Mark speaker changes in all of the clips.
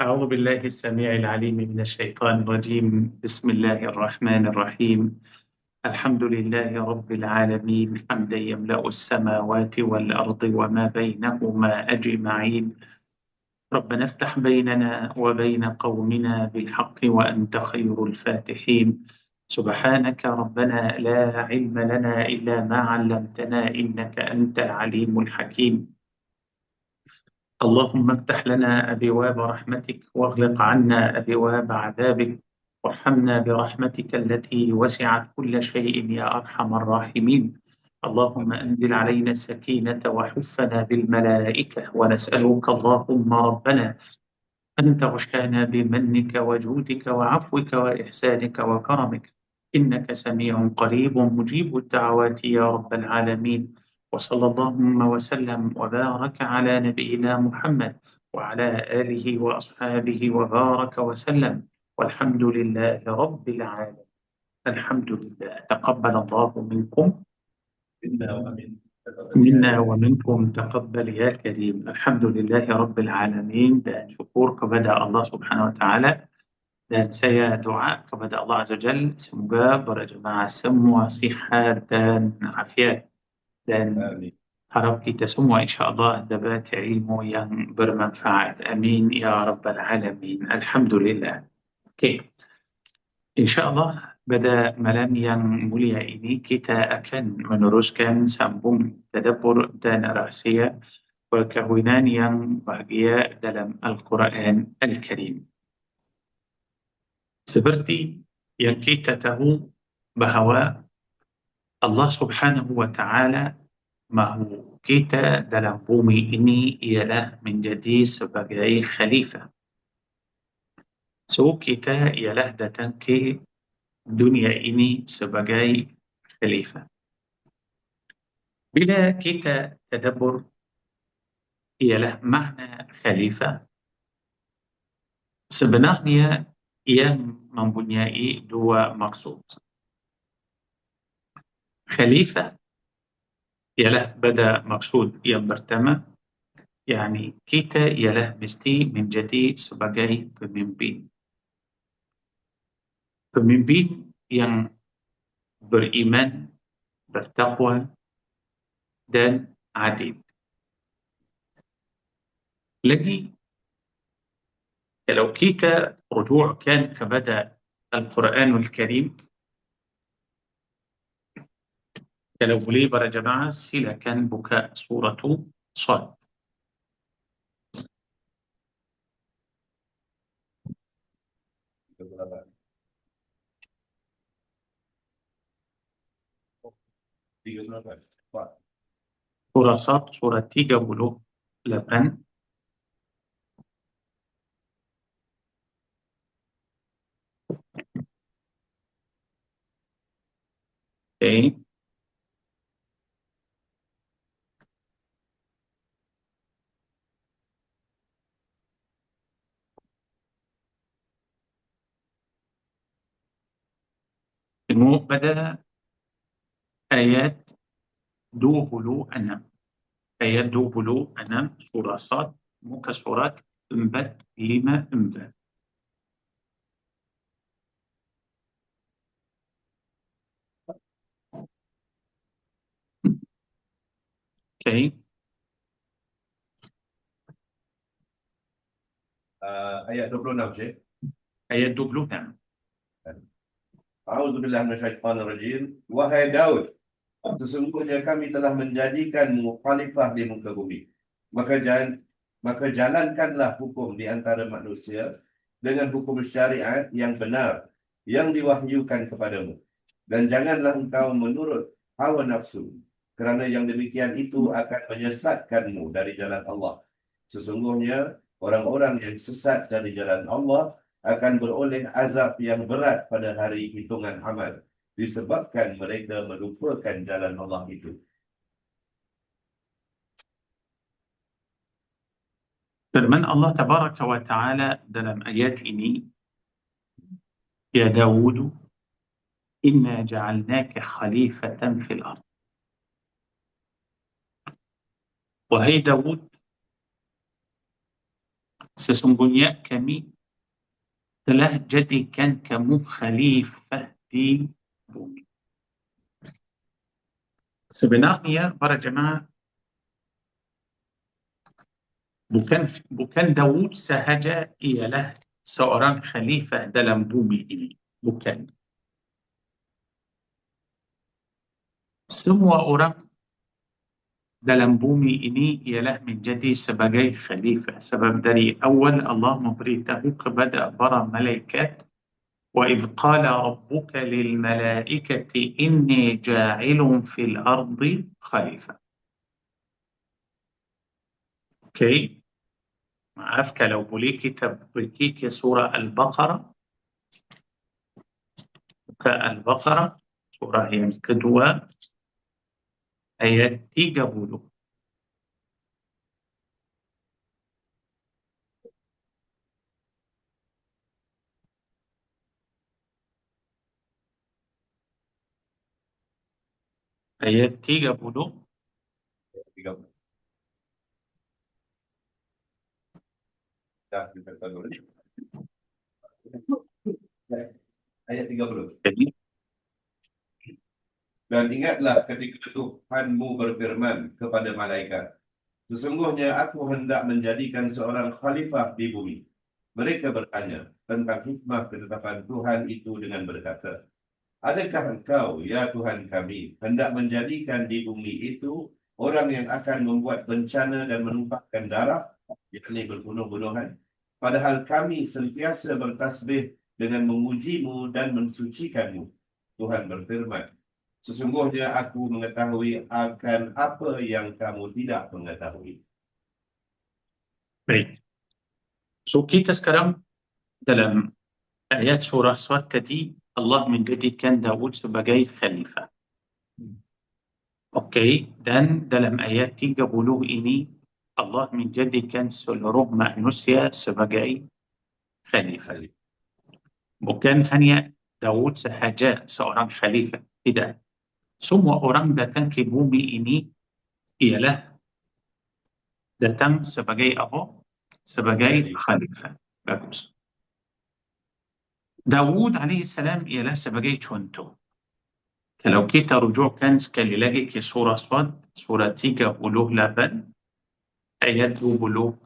Speaker 1: أعوذ بالله السميع العليم من الشيطان الرجيم. بسم الله الرحمن الرحيم. الحمد لله رب العالمين حمدا يملأ السماوات والأرض وما بينهما أجمعين. ربنا افتح بيننا وبين قومنا بالحق وأنت خير الفاتحين. سبحانك ربنا لا علم لنا إلا ما علمتنا إنك أنت العليم الحكيم. اللهم افتح لنا أبواب رحمتك واغلق عنا أبواب عذابك، وارحمنا برحمتك التي وسعت كل شيء يا أرحم الراحمين. اللهم أنزل علينا السكينة وحفنا بالملائكة، ونسألك اللهم ربنا أن تغشانا بمنك وجودك وعفوك وإحسانك وكرمك، إنك سميع قريب مجيب الدعوات يا رب العالمين. وصلى اللهم وسلم وبارك على نبينا محمد وعلى آله وأصحابه وبارك وسلم، والحمد لله رب العالمين. الحمد لله. تقبل الله منكم منا ومنكم، تقبل يا كريم. الحمد لله رب العالمين. Dan syukur kepada Allah Subhanahu Wa Taala, dan saya doa kepada Allah Azza wa Jal semoga para jemaah semua sihat dan afiat, dan harap kita semua insya-Allah dapat ilmu yang bermanfaat. Amin ya rabbal alamin. Alhamdulillah. Okey. InsyaAllah pada malam yang mulia ini kita akan meneruskan sambung tadabbur dan rahsia perkahwinan yang bahagia dalam Al-Quran Al-Karim. Seperti yang kita tahu bahawa Allah Subhanahu wa Ta'ala mahu kita dalam bumi ini ialah menjadi sebagai khalifah. So kita ialah datang ke dunia ini sebagai khalifah. Bila kita tadabbur ialah makna khalifah, sebenarnya ia mempunyai dua maksud. Khalifah ialah pada maksud yang pertama, yakni kita ialah mesti menjadi sebagai pemimpin. Pemimpin yang beriman, bertakwa dan adil. Lagi, kalau kita rujukan kepada Al-Quranul Karim, kalau boleh para jemaah silakan buka surah Sad. Surah Sad, surah 38. Okay. Tengok pada ayat 26. Ayat 26 surah Sad, muka surat 454. Okay.
Speaker 2: Ayat 26, Syekh.
Speaker 1: Ayat 26.
Speaker 2: A'udzubillahi minasyaitonirrajim. Wahai Daud, sesungguhnya kami telah menjadikanmu khalifah di muka bumi. Maka jalankanlah hukum di antara manusia dengan hukum syariat yang benar yang diwahyukan kepadamu. Dan janganlah engkau menurut hawa nafsu, kerana yang demikian itu akan menyesatkanmu dari jalan Allah. Sesungguhnya orang-orang yang sesat dari jalan Allah akan beroleh azab yang berat pada hari hitungan amal, disebabkan mereka melupakan jalan Allah itu.
Speaker 1: Firman Allah Tabaraka wa Ta'ala dalam ayat ini, Ya Dawud, inna ja'alnaka khalifatan fil ard. Wahai Dawud, Sesungguhnya kami telah jadikan kamu khalifah di bumi. Sebenarnya para jemaah, bukan Daud sahaja ialah seorang khalifah dalam bumi ini. Bukan. Semua orang dalam bumi ini ialah menjadi sebagai khalifah. Sebab dari awal Allah memberitahu kepada para malaikat, وَإِذْ قَالَ رَبُّكَ لِلْمَلَائِكَةِ إِنِّي جَاعِلٌ فِي الْأَرْضِ خَلِيفَةً. Okay. Maaf kalau boleh kita pergi ke surah Al-Baqarah. Buka Al-Baqarah, surah yang kedua, ayat 30. Ayat 30.
Speaker 2: 30. Dah, kita tengok. Ayat 30.
Speaker 1: Jadi,
Speaker 2: Dan ingatlah ketika Tuhanmu berfirman kepada malaikat, sesungguhnya aku hendak menjadikan seorang khalifah di bumi. Mereka bertanya tentang hikmah ketetapan Tuhan itu dengan berkata, adakah engkau, ya Tuhan kami, hendak menjadikan di bumi itu orang yang akan membuat bencana dan menumpahkan darah, yakni berbunuh-bunuhan? Padahal kami sentiasa bertasbih dengan memujimu dan mensucikanmu. Tuhan berfirman, sesungguhnya aku mengetahui akan apa yang kamu tidak mengetahui.
Speaker 1: baik. So, kita sekarang dalam ayat surah Sad tadi, Allah menjadikan Daud sebagai khalifah. Okey, dan dalam ayat 30 ini, Allah menjadikan seluruh manusia sebagai khalifah. Bukan hanya Daud sahaja seorang khalifah. Tidak. Semua orang datang ke bumi ini ialah datang sebagai apa? Sebagai khalifah. Bagus. Daud alaihissalam ialah sebagai contoh. Kalau kita rujukkan sekali lagi ke surah Sad, surah 38, ayat 26,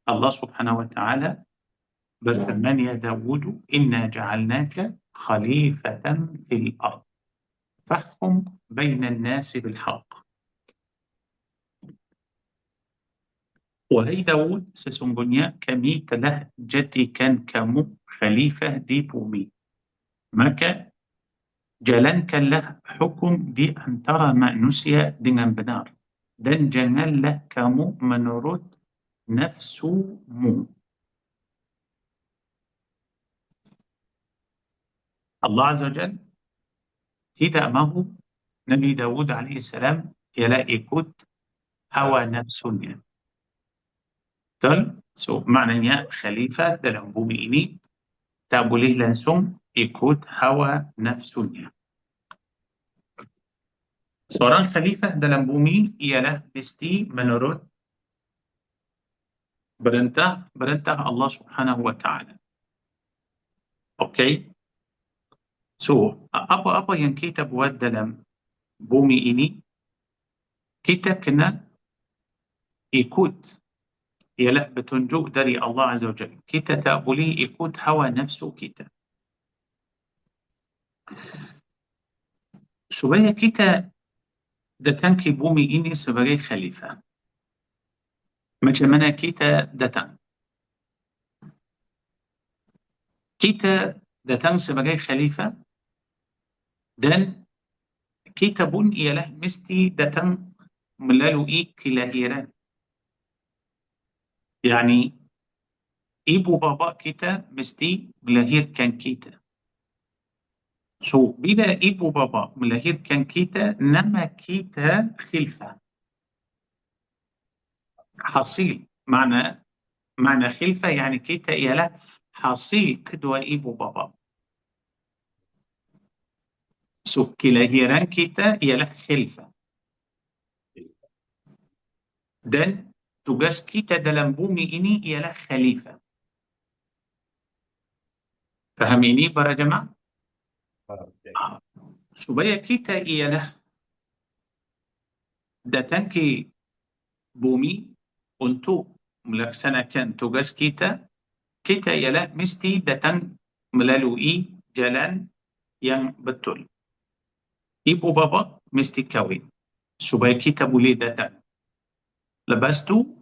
Speaker 1: Allah subhanahu wa ta'ala berfirman, ya Dawud, inna ja'alnaka khalifatan fil ard. Fahkum bainan nasi bilhaq. Wahai Daud, sesungguhnya kami telah jadikan kamu khalifah di bumi. Maka jalankanlah hukum di antara manusia dengan benar. Dan janganlah kamu menurut nafsumu. Allah Azza wa Jal tidak mahu Nabi Dawud alaihissalam ialah ikut hawa nafsunya. Betul? So, maknanya khalifah dalam bumi ini tak boleh langsung ikut hawa nafsunya. Seorang khalifah dalam bumi ialah mesti menurut perintah Allah Subhanahu wa ta'ala. Okey? So, apa-apa yang kita buat dalam bumi ini, kita kena ikut, ialah petunjuk dari Allah Azza wa Jalla. Kita tak boleh ikut hawa nafsu kita. Supaya kita datang ke bumi ini sebagai khalifah. Macam mana kita datang? Kita datang sebagai khalifah dan kita pun ialah mesti datang melalui kelahiran. Yani ibu bapa kita mesti melahirkan kita. So, bila ibu bapa melahirkan kita, nama kita khilfah. Hasil. Makna khilfah yani kita ialah hasil kedua ibu bapa. So, kelahiran kita ialah khilfah. Dan tugas kita dalam bumi ini ialah khalifah. Faham ini para jemaah? Supaya kita ialah datang ke bumi untuk melaksanakan tugas kita, kita ialah mesti datang melalui jalan yang betul. Ibu bapa mesti kahwin supaya kita boleh datang. Lepas tu,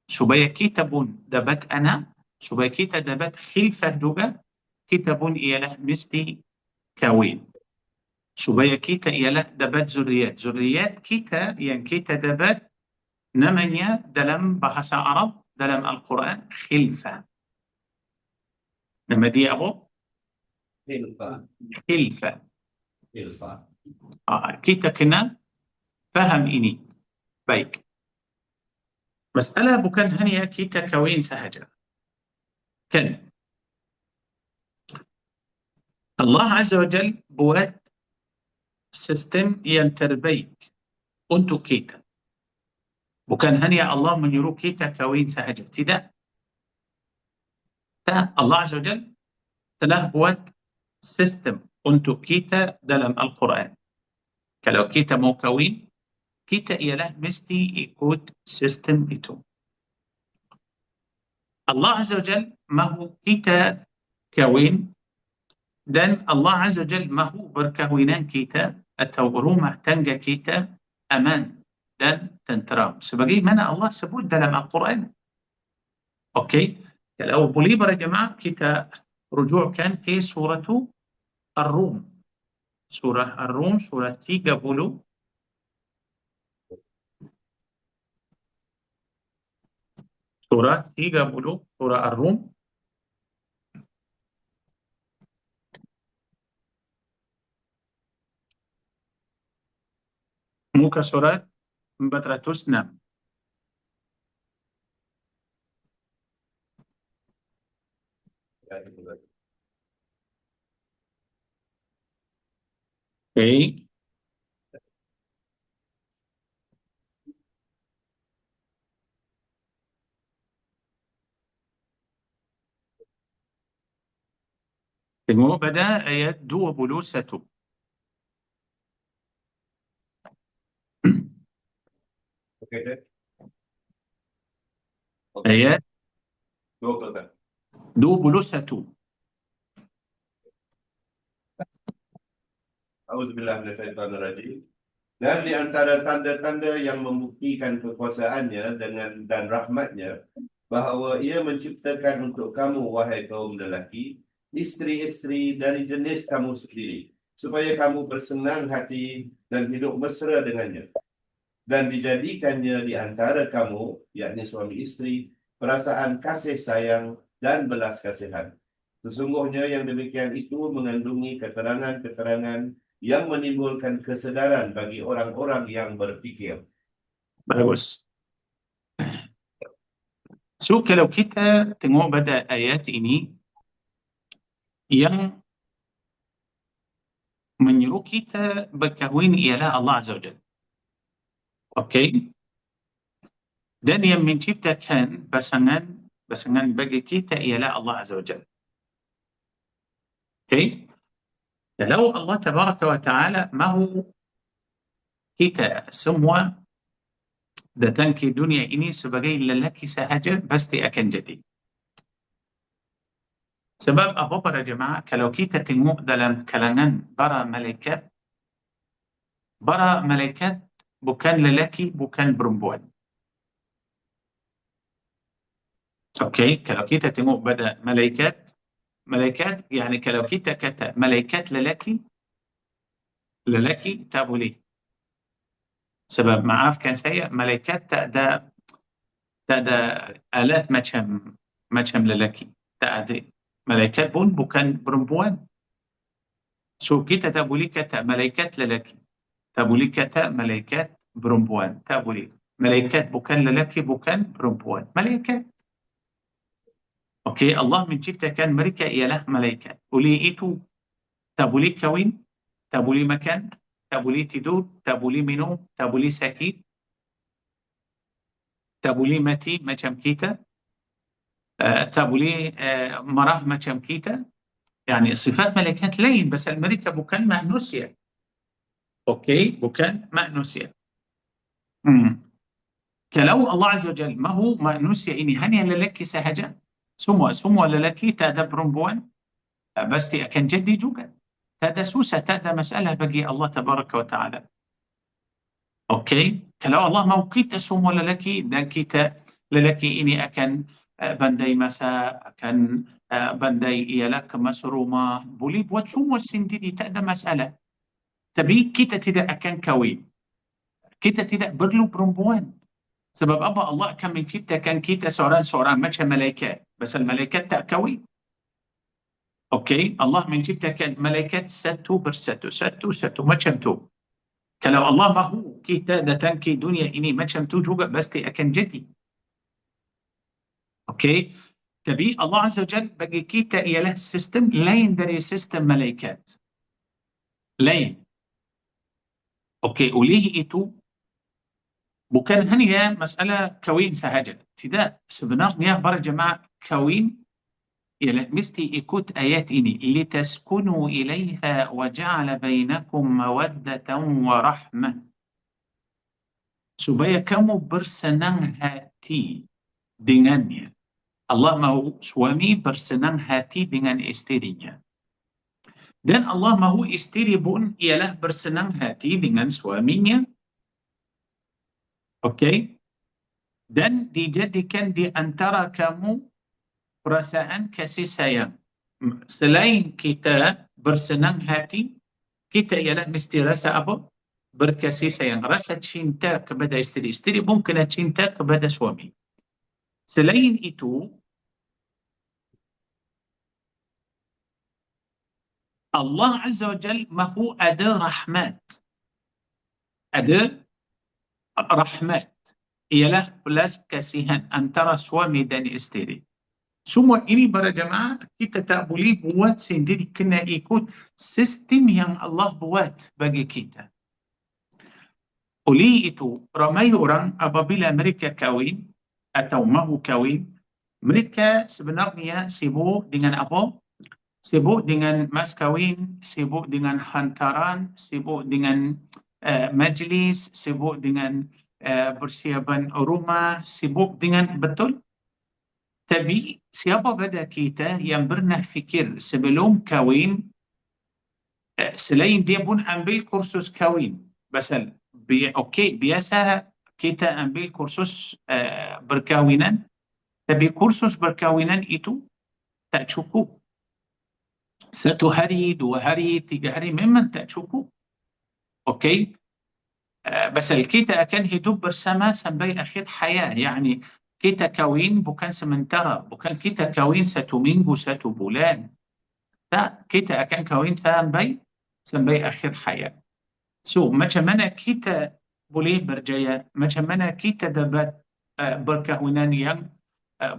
Speaker 1: supaya kita pun dapat anak, supaya kita dapat khilafah juga, kita pun ialah mesti kahwin. Supaya kita ialah dapat zuriat. Zuriat kita yang kita dapat namanya dalam bahasa Arab, dalam Al-Quran, khilafah. Nama dia apa? Khilafah. Kita kena faham ini. Baik. Masalah bukan hanya kita kahwin sahaja. Kan? Allah Azza wa Jal buat sistem yang terbaik untuk kita. Bukan hanya Allah menyuruh kita kahwin sahaja. Tidak. Allah Azza wa Jal telah buat sistem untuk kita dalam Al-Quran. Kalau kita mau kahwin, kita ialah mesti ikut sistem itu. Allah Azza wa Jal mahu kita kahwin dan Allah Azza wa Jal mahu berkahwinan kita atau rumah tangga kita aman dan tenteram. Sebagaimana Allah sebut dalam Al-Quran. Okey, kalau boleh para jemaah kita rujukkan ke surah Ar-Rum. Surah Ar-Rum, surah 30. Surah 30, surah Ar-Rum. Muka surat 406. Okey. Tengok pada ayat 21.
Speaker 2: Okey,
Speaker 1: Ayat
Speaker 2: 21.
Speaker 1: 21.
Speaker 2: Auzubillah minasyaitonirrajim. Dan di antara tanda-tanda yang membuktikan kekuasaannya dan rahmatnya, bahawa ia menciptakan untuk kamu, wahai kaum lelaki, isteri-isteri dari jenis kamu sendiri, supaya kamu bersenang hati dan hidup mesra dengannya. Dan dijadikannya di antara kamu, yakni suami isteri, perasaan kasih sayang dan belas kasihan. Sesungguhnya yang demikian itu mengandungi keterangan-keterangan yang menimbulkan kesedaran bagi orang-orang yang berfikir.
Speaker 1: Bagus. So, kalau kita tengok pada ayat ini, yang menyuruh kita berkahwin ialah Allah Azza wa Jalla. Okey? Dan yang menciptakan pasangan bagi kita ialah Allah Azza wa Jalla. Okey? Kalau Allah Tabaraka wa Ta'ala mahu kita semua datang ke dunia ini sebagai lelaki sahaja, pasti akan jadi. Sebab apa para jemaah? Kalau kita tengok dalam kalangan para malaikat bukan lelaki, bukan perempuan. Okey, kalau kita tengok pada malaikat, yani kalau kita kata malaikat lelaki tak boleh. Sebab maafkan saya, malaikat tak ada alat macam lelaki. Tak ada. Malaikat pun bukan perempuan. So kita tak boleh kata malaikat lelaki. Tak boleh kata malaikat perempuan. Tak boleh. Malaikat bukan lelaki, bukan perempuan. Malaikat. Okey, Allah menciptakan mereka ialah malaikat. Oleh itu, tak boleh kahwin, tak boleh makan, tak boleh tidur, tak boleh minum, tak boleh sakit. tak boleh mati macam kita, tak boleh marah macam kita. Yani sifat malaikat lain, pasal mereka bukan manusia. Okey, bukan manusia. Kalau Allah Azza wa Jalla mahu manusia ini hanya lelaki sahaja, semua lelaki, tak ada perempuan, pasti akan jadi juga. Tak ada susah, tak ada masalah bagi Allah Tabaraka wa Ta'ala. Okey, kalau Allah mahu kita semua lelaki, dan kita lelaki ini akan pandai masak, akan pandai ialah kemas rumah, boleh buat semua sendiri, tak ada masalah. Tapi kita tidak akan kahwin. Kita tidak perlu perempuan. Sebab apa? Allah akan menciptakan kita seorang-seorang macam malaikat. Pasal malaikat tak kahwin. Okey, Allah menciptakan malaikat satu persatu, satu macam tu. Kalau Allah mahu kita datang ke dunia ini macam tu juga, pasti akan jadi. Okey, tapi Allah Azza wa Jalla bagi kita ialah sistem lain dari sistem malaikat. Lain. Okey, oleh itu bukan hanya masalah kahwin sahaja. Tidak, sebenarnya para jemaah, kahwin ialah mesti ikut ayat ini, litaskunu ilaiha wa ja'ala bainakum mawaddatan wa rahmah, supaya kamu bersenang hati dengannya. Allah mahu suami bersenang hati dengan isterinya, dan Allah mahu isteri pun ialah bersenang hati dengan suaminya. Okey, dan dijadikan di antara kamu perasaan kasih sayang. Selain kita bersenang hati, kita ialah mesti rasa apa? Berkasih sayang, rasa cinta kepada isteri. Isteri pun kena cinta kepada suami. Selain itu, Allah Azza wa Jal mahu ada rahmat. Ada rahmat. Ialah belas kasihan antara suami dan isteri. Semua ini para jemaah kita tak boleh buat sendiri, kena ikut sistem yang Allah buat bagi kita. Oleh itu, ramai orang apabila mereka kahwin atau mahu kahwin, mereka sebenarnya sibuk dengan apa? Sibuk dengan mas kahwin, sibuk dengan hantaran, sibuk dengan majlis, sibuk dengan persiapan rumah, sibuk dengan betul. Tapi siapa pada kita yang pernah fikir sebelum kahwin, selain dia pun ambil kursus kahwin. Pasal, okey, biasa kita ambil kursus berkahwinan, tapi kursus berkahwinan itu tak cukup. 1 hari, 2 hari, 3 hari memang tak cukup. Okey, pasal kita akan hidup bersama sampai akhir hayat. Yani kita kahwin bukan sementara, bukan kita kahwin 1 minggu, 1 bulan. Tak, kita akan kahwin sampai akhir hayat. So, macam mana kita boleh berjaya? Macam mana kita dapat berkahwinan yang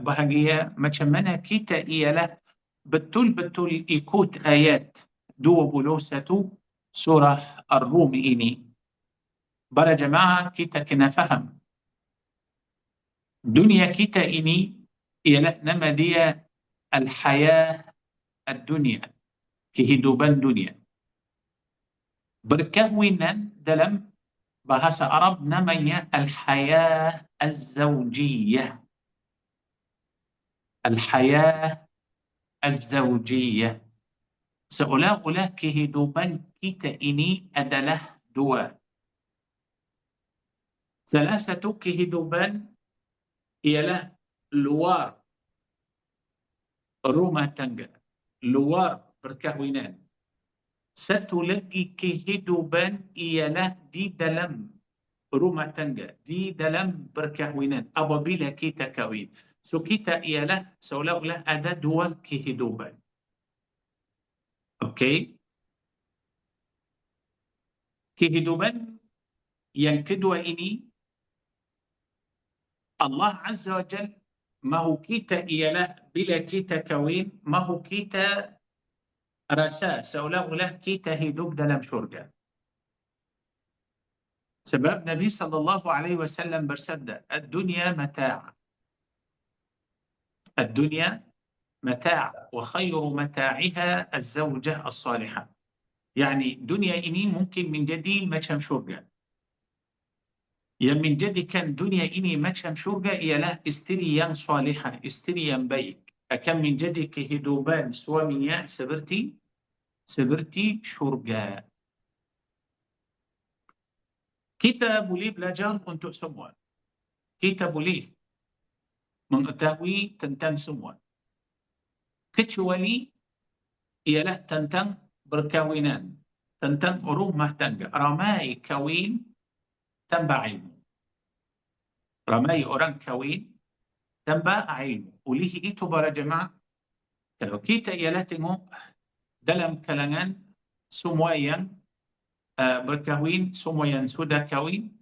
Speaker 1: bahagia? Macam mana kita ialah betul-betul ikut ayat 21 surah Ar-Rum ini? Para jemaah, kita kena faham dunia kita ini ialah nama dia al-hayah ad-dunia, kehidupan dunia. Berkahwinan dalam bahasa Arab namanya al-hayah az-zawjiyah. Al-hayah az-zawjiyah. Seolah-olah kehidupan kita ini adalah dua. Salah satu kehidupan ialah luar rumah tangga, luar perkahwinan. Satu lagi kehidupan ialah di dalam rumah tangga, di dalam perkahwinan apabila kita kahwin. So kita ialah seolah-olah ada dua kehidupan. Okey. Kehidupan yang kedua ini, Allah Azza wa Jal mahu kita ialah bila kita kahwin, mahu kita rasa seolah-olah kita hidup dalam syurga. Sebab Nabi SAW bersabda, "Ad-dunya mata'." Ad-dunya mata' wa khairu mata'iha az-zawjah as-salihah. Yani dunia ini mungkin menjadi macam syurga. Yang menjadikan dunia ini macam syurga ialah isteri yang salihah, isteri yang baik. Akan menjadi kehidupan suaminya seperti syurga. Kita boleh belajar untuk semua. Kita boleh mengetahui tentang semua. Kecuali ialah tentang perkahwinan, tentang rumah tangga. Ramai kahwin tanpa ilmu. Ramai orang kahwin tanpa ilmu. Oleh itu para jemaah, kalau kita ialah tengok dalam kalangan semua yang berkahwin, semua yang sudah kahwin,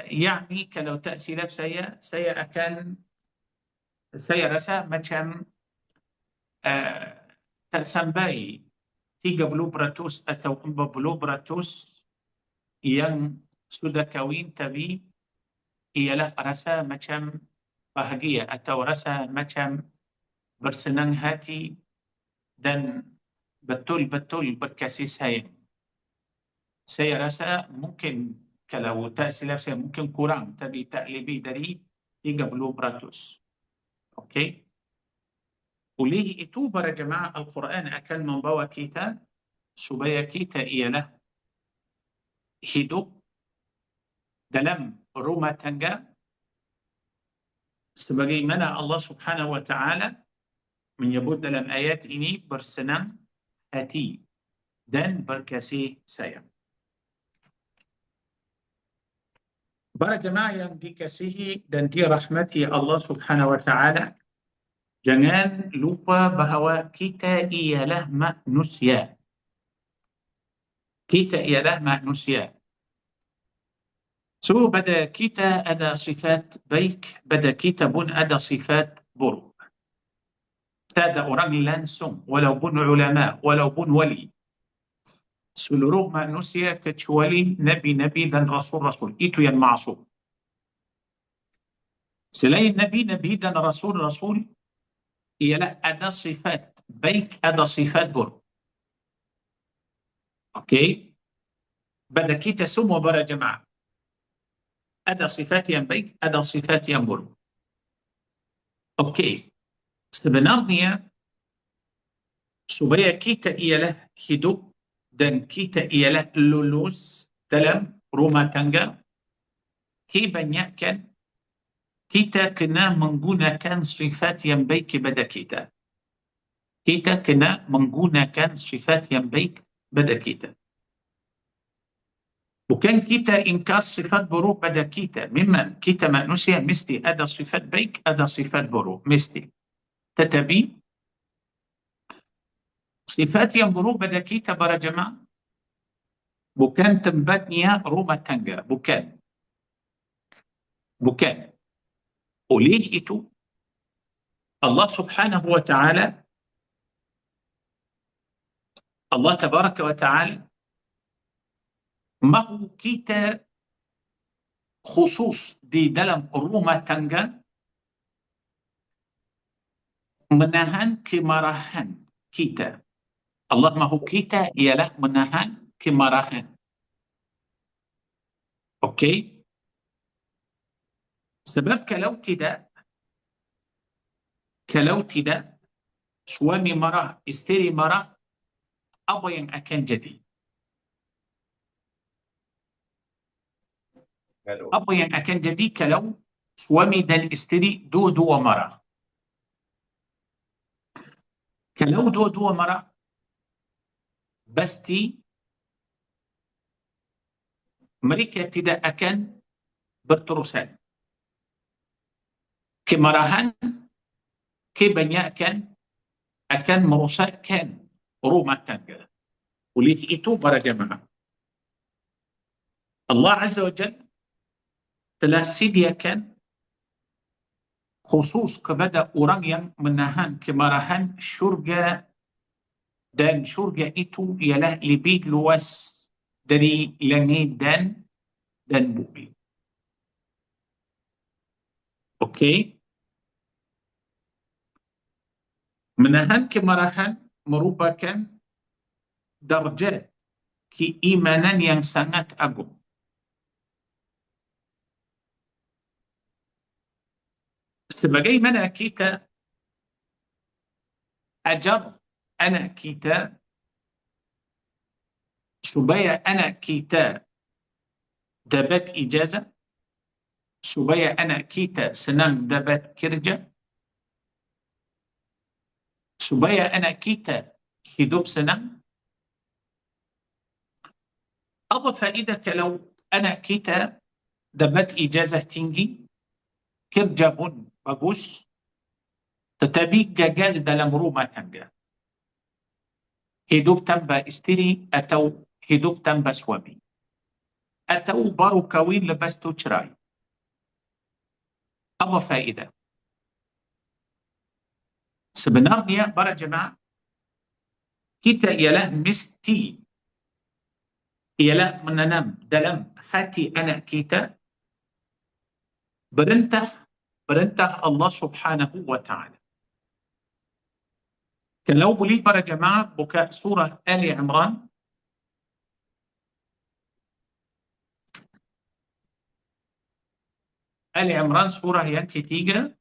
Speaker 1: yakni kalau tak silap saya rasa macam tak sampai 30% atau 40% yang sudah kahwin tapi ialah rasa macam bahagia atau rasa macam bersenang hati dan betul-betul berkasih sayang. Saya rasa mungkin kalau tak silap saya mungkin kurang tapi tak lebih dari 30%. Okey. Oleh itu para jemaah Al-Quran akan membawa kita supaya kita ialah hidup dalam rumah tangga sebagaimana Allah Subhanahu wa taala menyebut dalam ayat ini bersenang hati dan berkasih sayang. Para jemaah yang dikasihi dan dirahmati Allah Subhanahu wa taala, jangan lupa bahawa kita ialah manusia. Kita ialah manusia. So pada kita ada sifat baik, pada kita pun ada sifat buruk. Tak ada orang langsung, walaupun ulama, walaupun wali. Seluruh manusia kecuali nabi-nabi dan rasul-rasul. Itu yang ma'asum. Selain nabi-nabi dan rasul-rasul, ialah ada sifat baik, ada sifat buruk. Okey? Pada kita semua para jemaah, ada sifat yang baik, ada sifat yang buruk. Okey. Sebenarnya, supaya kita ialah hidup dan kita ialah lulus dalam rumah tangga, kebanyakan kita kena menggunakan sifat yang baik kepada kita. Kita kena menggunakan sifat yang baik pada kita. Bukan kita ingkar sifat buruk pada kita. Memang kita manusia mesti ada sifat baik, ada sifat buruk. Mesti. Tetapi sifat yang buruk pada kita para jemaah bukan tempatnya rumah tangga. Bukan. Bukan. Oleh itu, Allah Subhanahu wa ta'ala, Allah Tabaraka wa ta'ala mahu kita khusus di dalam rumah tangga menahan kemarahan kita. Allah mahu kita ialah menahan kemarahan. Okey? Sebab kalau tidak, suami marah, isteri marah, apa yang akan jadi? Apa yang akan jadi kalau suami dan isteri dua-dua marah? Kalau dua-dua marah, pasti mereka tidak akan berterusan. Kemarahan kebanyakan akan merosakkan rumah tangga. Oleh itu para jemaah, Allah Azza wa Jalla telah sediakan khusus kepada orang yang menahan kemarahan syurga, dan syurga itu ialah lebih luas dari langit dan dan bumi. Okey. Menahan kemarahan merupakan darjat keimanan yang sangat agung. Sebagaimana kita ajar anak kita supaya anak kita dapat ijazah, supaya anak kita senang dapat kerja, supaya anak kita hidup senang. Apa faedah kalau anak kita dapat ijazah tinggi, kerja pun bagus, tetapi gagal dalam rumah tangga, hidup tanpa istri atau hidup tanpa suami, atau baru kahwin lepas tu cerai. Apa faedah? Sebenarnya para jemaah, kita ialah mesti menanam dalam hati anak kita perintah Allah Subhanahu wa Ta'ala. Kalau boleh para jemaah buka surah Ali Imran. Ali Imran surah yang ketiga.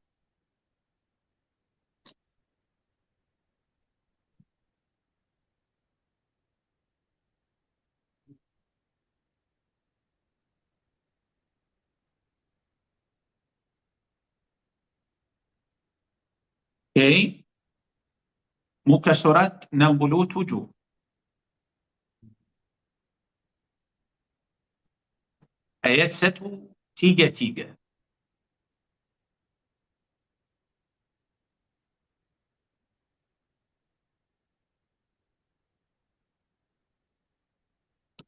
Speaker 1: Okay. Muka surat 67. Ayat 133.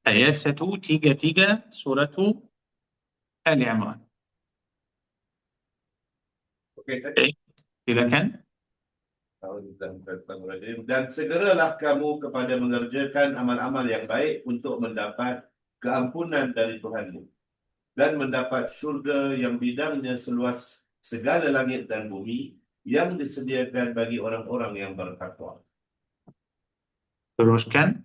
Speaker 1: Ayat 133 surah Ali Imran. Okay. Silakan.
Speaker 2: Dan segeralah kamu kepada mengerjakan amal-amal yang baik untuk mendapat keampunan dari Tuhanmu dan mendapat syurga yang bidangnya seluas segala langit dan bumi yang disediakan bagi orang-orang yang bertakwa.
Speaker 1: Teruskan.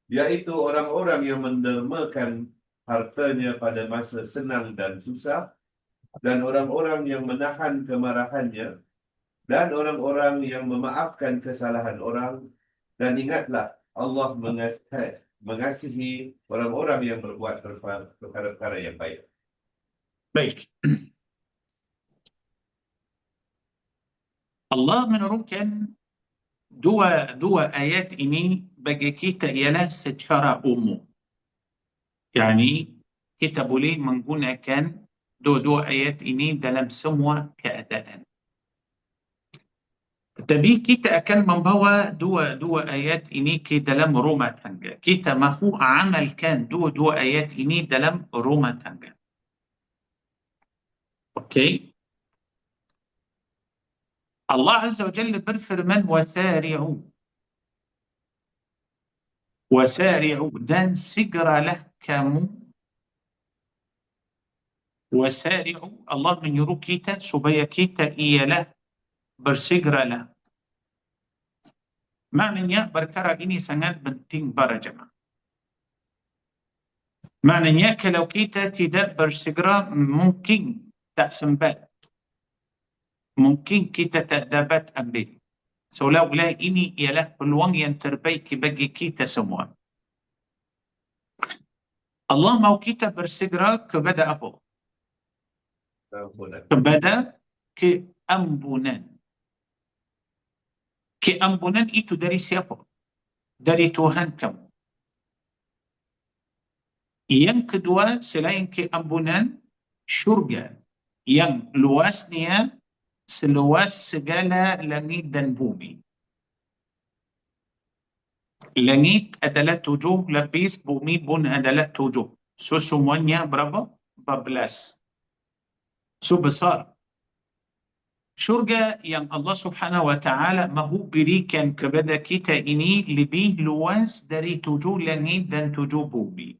Speaker 2: Yaitu orang-orang yang mendermakan hartanya pada masa senang dan susah, dan orang-orang yang menahan kemarahannya, dan orang-orang yang memaafkan kesalahan orang. Dan ingatlah, Allah mengasihi orang-orang yang berbuat perkara-perkara yang baik.
Speaker 1: Baik. Allah menurunkan dua ayat ini bagi kita ialah secara umum. Yani kita boleh menggunakan dua ayat ini dalam semua keadaan. Tetapi kita akan membawa dua ayat ini ke dalam rumah tangga. Kita mahu amalkan dua ayat ini dalam rumah tangga. Okey. Allah Azza wa Jalla berfirman wasari'u dan segeralah kamu. Wasari'u, Allah menyuruh kita supaya kita ialah bersegeralah. Maknanya perkara ini sangat penting para jemaah. Maknanya kalau kita tidak bersegera mungkin tak sempat. Mungkin kita tak dapat ambil. Seolah-olah ini ialah peluang yang terbaik bagi kita semua. Allah mahu kita bersegera kepada apa? Kepada keampunan. Keampunan itu dari siapa? Dari Tuhan kamu. Yang kedua, selain keampunan, syurga yang luasnya seluas segala langit dan bumi. Langit adalah 7 lapis, bumi pun adalah 7. So semuanya berapa? 14. So besar. Syurga yang Allah Subhanahu wa Ta'ala mahu berikan kepada kita ini lebih luas dari 7 langit dan 7 bumi.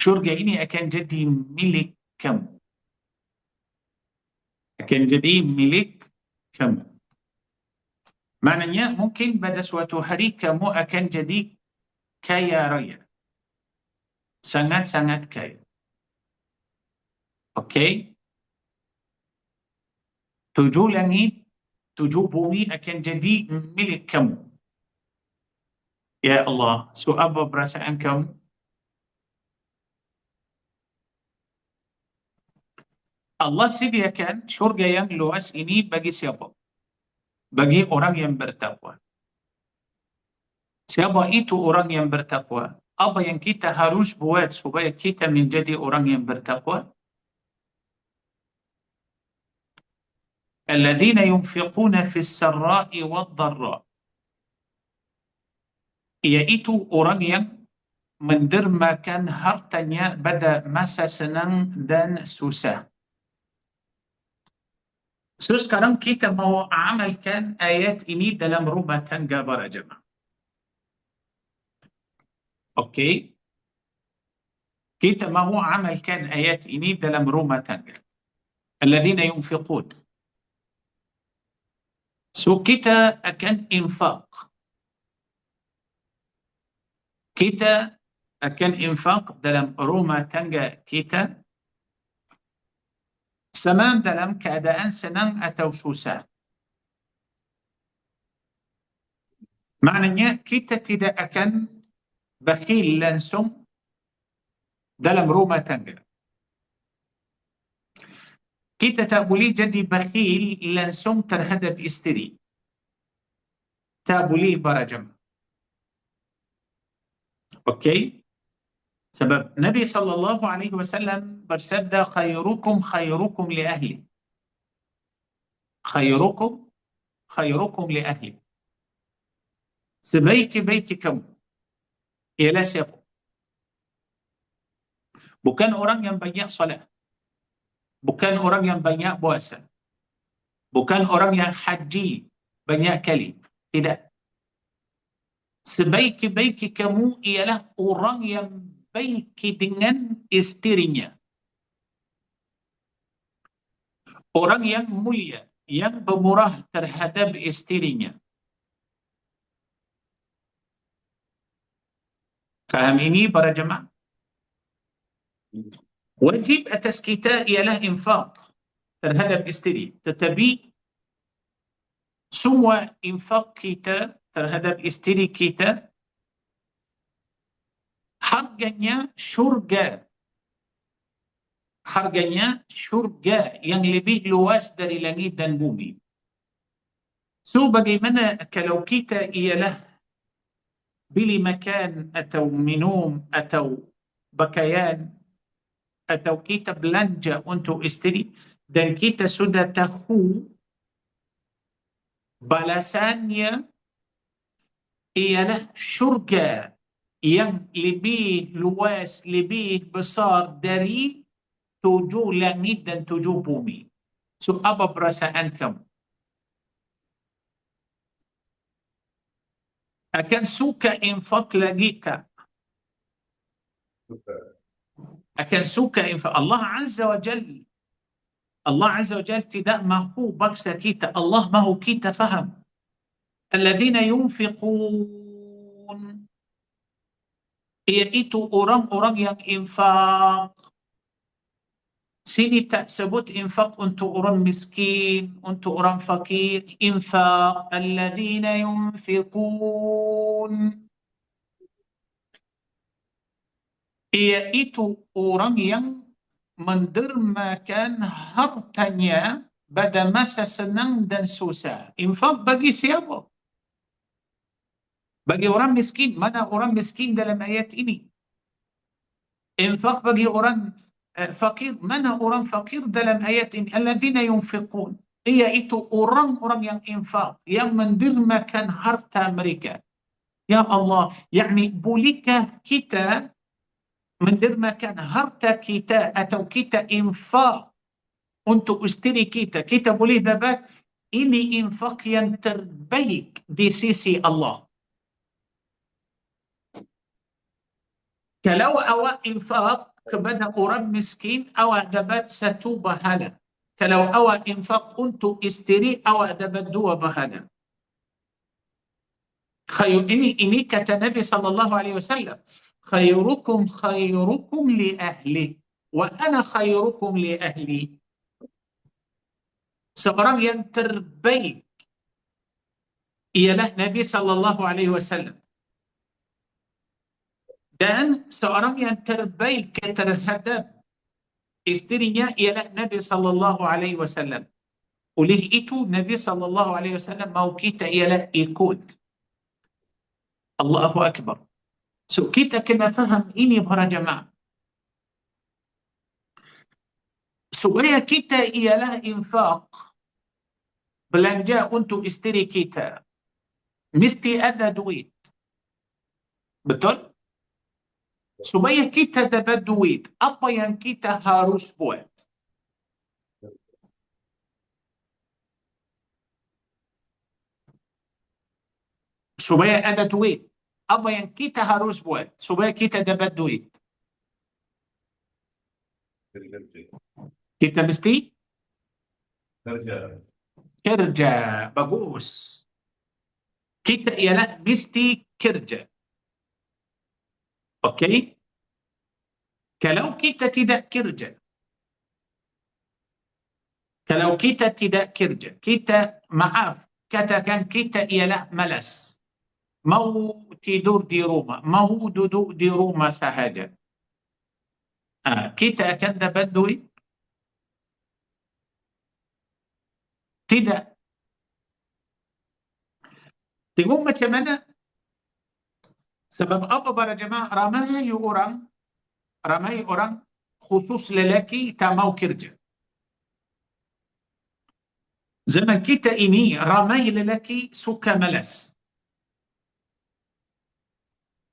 Speaker 1: syurga ini akan jadi milik kamu. Akan jadi milik kamu. Maknanya mungkin pada suatu hari kamu akan jadi kaya raya. Sangat-sangat kaya. Okey? 7 langit, 7 bumi akan jadi milik kamu. Ya Allah, so apa perasaan kamu? Allah sediakan syurga yang luas ini bagi siapa? Bagi orang yang bertakwa. Siapa itu orang yang bertakwa? Apa yang kita harus buat supaya kita menjadi orang yang bertakwa? Alladzina yunfiquna fis sarra'i wad dharra. Iaitu orang yang mendermakan hartanya pada masa senang dan susah. So sekarang kita mau amalkan ayat ini dalam rumah tangga para jemaah. Okey? Kita mahu amalkan ayat ini dalam rumah tangga. Alladzina yunfiqun. So kita akan infak. Kita akan infak dalam rumah tangga kita sama dalam keadaan senang atau susah. Maknanya kita tidak akan bakhil langsung dalam rumah tangga. Kita tak boleh jadi bakhil langsung terhadap isteri. Tak boleh para jemaah. Okey? Sebab Nabi SAW bersabda khairukum khairukum li ahli. Khairukum li ahli. Sebaik-baik kamu ialah siapa? Bukan orang yang banyak salat. Bukan orang yang banyak puasa. Bukan orang yang haji banyak kali. Tidak. Sebaik-baik kamu ialah orang yang baik dengan isterinya. Orang yang mulia, yang pemurah terhadap isterinya. Faham ini para jemaah? Wajib atas kita ialah infak terhadap isteri. Tetapi semua infak kita terhadap isteri kita harganya syurga. Harganya syurga yang lebih luas dari langit dan bumi. So bagaimana kalau kita ialah beli makan atau minum atau pakaian atau kita belanja untuk isteri dan kita sudah tahu balasannya ialah syurga yang lebih luas, lebih besar dari 7 langit dan 7 bumi. So apa perasaan kamu? Akan suka infak lagi tak? Akan suka infak. Allah Azza wa Jalla. Allah Azza wa Jalla tidak mahu paksa kita. Allah mahu kita faham. Alladzina yunfiqun. Iaitu orang-orang yang infak. Sini tak sebut infak untuk orang miskin, untuk orang fakir. Infak. Alladzina yunfiqun. Iaitu orang yang mendermakan hartanya pada masa senang dan susah. Infak bagi siapa? Bagi orang miskin. Mana orang miskin dalam ayat ini? Infak bagi orang fakir. Mana orang fakir dalam ayat ini? Alladzina yunfiqun. Iaitu orang-orang yang infak, yang mendermakan harta mereka. Ya Allah, yakni bolehkah kita mendermakan harta kita atau kita infak untuk isteri kita? Kita boleh dapat ini infak yang terbaik di sisi Allah. Kalau awak infak kepada orang miskin, awak dapat satu pahala. Kalau awak infak untuk isteri, awak dapat dua pahala. Ini kata Nabi SAW. Khairukum khairukum li ahli. Wa ana khairukum li ahli. Seorang yang terbaik ialah Nabi SAW. Dan seorang yang terbaik terhadap isterinya ialah Nabi SAW. Oleh itu Nabi SAW mau kita ialah ikut. Allahu Akbar. So kita kena faham ini para jemaah. Supaya kita ialah infak, belanja untuk isteri kita, mesti ada duit. Betul? Supaya kita dapat duit, apa yang kita harus buat? Supaya ada duit, apa yang kita harus buat? Supaya kita dapat duit. Kita mesti kerja. Bagus. Kita ialah mesti kerja. Okey? Kalau kita tidak kerja, kita, maaf, katakan kita ialah malas. Mau tidur di rumah, mau duduk di rumah sahaja. Kita akan dapat duit? Tidak. Tengok macam mana? Sebab apa para jemaah? Ramai orang khusus lelaki tak mau kerja. Zaman kita ini ramai lelaki suka malas.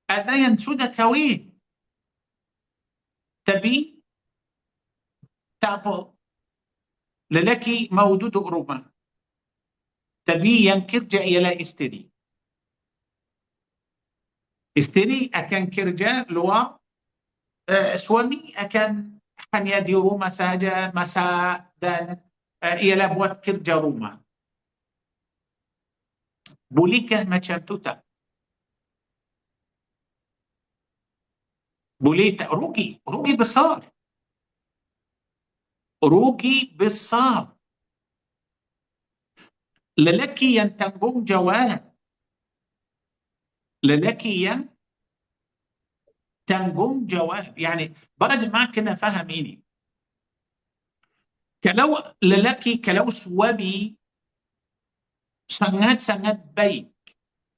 Speaker 1: Ada yang sudah kahwin, tapi tak apa. Lelaki mau duduk rumah, tapi yang kerja ialah isteri. Isteri akan kerja luar, suami akan hanya di rumah sahaja, masak dan ialah buat kerja rumah. Bolehkah macam tu tak? Boleh tak? Rugi besar. Rugi besar. Lelaki yang tanggung jawab. Lelaki yang tanggung jawab. Yani, para jemaah kena faham ini. Kalau lelaki, kalau suami sangat-sangat baik,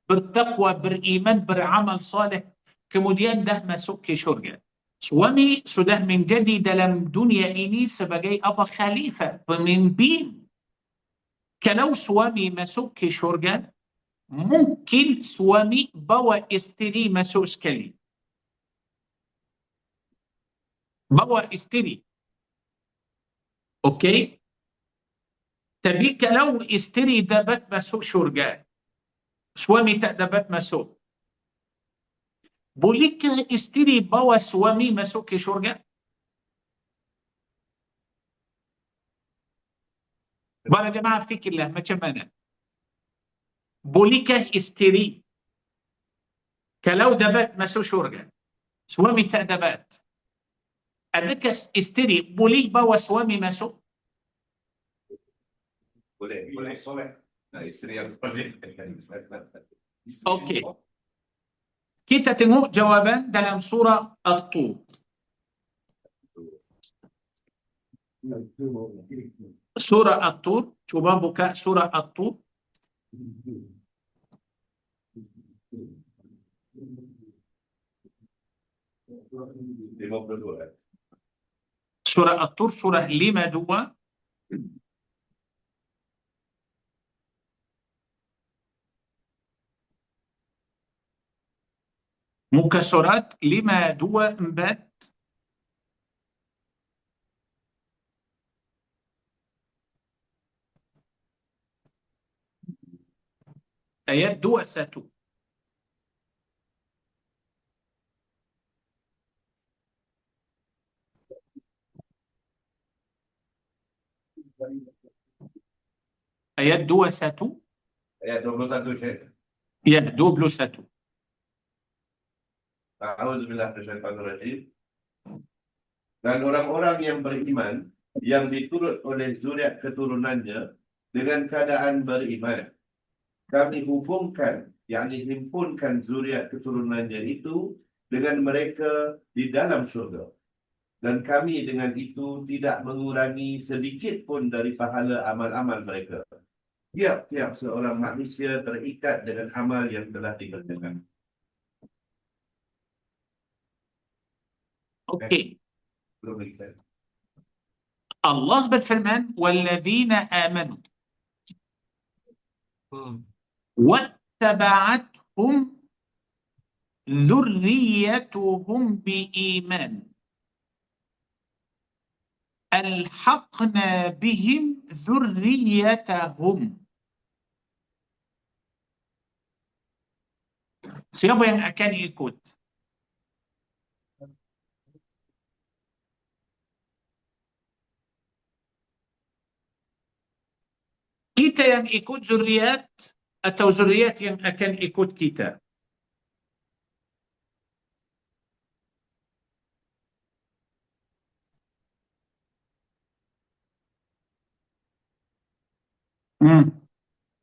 Speaker 1: bertakwa, beriman, beramal saleh, kemudian dah masuk ke syurga. Suami sudah menjadi dalam dunia ini sebagai apa? Khalifah, pemimpin. Kalau suami masuk ke syurga, mungkin suami bawa isteri masuk sekali. Bawa isteri. Okey? Tapi kalau isteri dapat masuk syurga, suami tak dapat masuk, bolehkah isteri bawa suami masuk ke syurga? Para jemaah fikirlah macam mana. Bolehkah isteri kalau dapat masuk syurga, suami tak dapat, adakah isteri boleh bawa suami masuk?
Speaker 2: Boleh soleh. Nah, isteri yang seperti
Speaker 1: Okey. Kita tengok jawapan dalam surah At-Tur. Surah At-Tur, cuba buka surah At-Tur. Surah At-Tur, surah 52. Muka surat 524. Ayat 21. Ayat 21.
Speaker 2: Ayat 21, Syekh.
Speaker 1: Ya, 21.
Speaker 2: A'udzubillah minasyaitanir rajim. Dan orang-orang yang beriman yang diturut oleh zuriat keturunannya dengan keadaan beriman, kami hubungkan, yakni himpunkan zuriat keturunannya itu dengan mereka di dalam syurga. Dan kami dengan itu tidak mengurangi sedikit pun dari pahala amal-amal mereka. Tiap-tiap seorang manusia terikat dengan amal yang telah dikerjakan.
Speaker 1: Okey.
Speaker 2: Belum lagi.
Speaker 1: Allah berfirman, "Walladzina amanu wattaba'athum dzurriyyatuhum biiman alhaqna bihim dzurriyyatahum." Siapa yang akan ikut? Kita yang ikut zuriat atau zuriat yang akan ikut kita?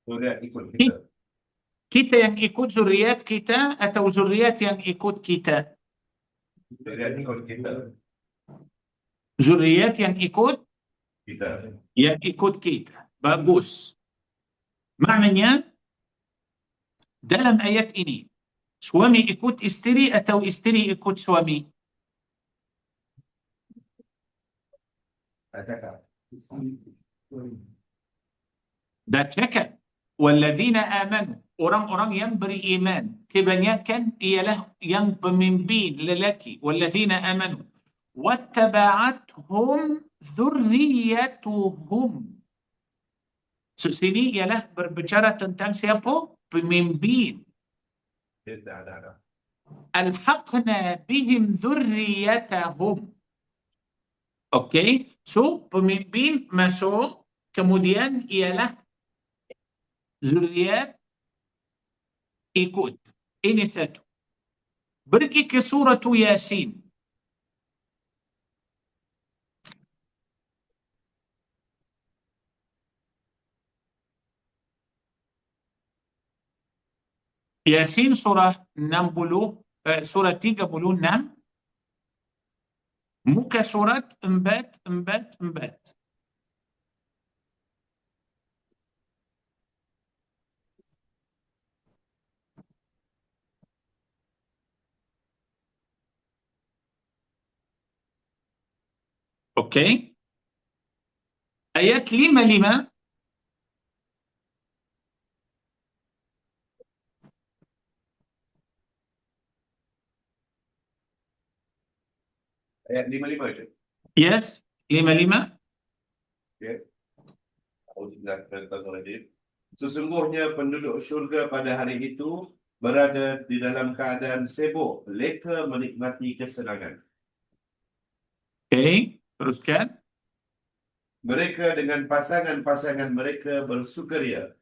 Speaker 2: Zuriat ikut kita.
Speaker 1: Kita yang ikut zuriat kita atau zuriat yang ikut kita?
Speaker 2: Zuriat ikut kita.
Speaker 1: Zuriat yang ikut
Speaker 2: Kita.
Speaker 1: yang ikut kita. Bagus. Maknanya dalam ayat ini suami ikut isteri atau isteri ikut suami? Dah cakap walladzina amanu, orang-orang yang beriman. Kebanyakan ialah yang pemimpin lelaki. Walladzina amanu wattaba'athum dzurriyyatuhum. So, sini ialah berbicara tentang siapa? Pemimpin. Alhaqna bihim dzurriyyatahum. Okey, so pemimpin masuk, kemudian ialah zuriat ikut. Ini satu. Pergi ke surah Yasin. Yasin surah 60, surah 36, muka surat 444. Okey. Ayat 55.
Speaker 2: Ayat 55 je.
Speaker 1: Yes, 55.
Speaker 2: Okay. Sesungguhnya penduduk syurga pada hari itu berada di dalam keadaan sibuk, leka menikmati kesenangan.
Speaker 1: Okey, teruskan.
Speaker 2: Mereka dengan pasangan-pasangan mereka bersukaria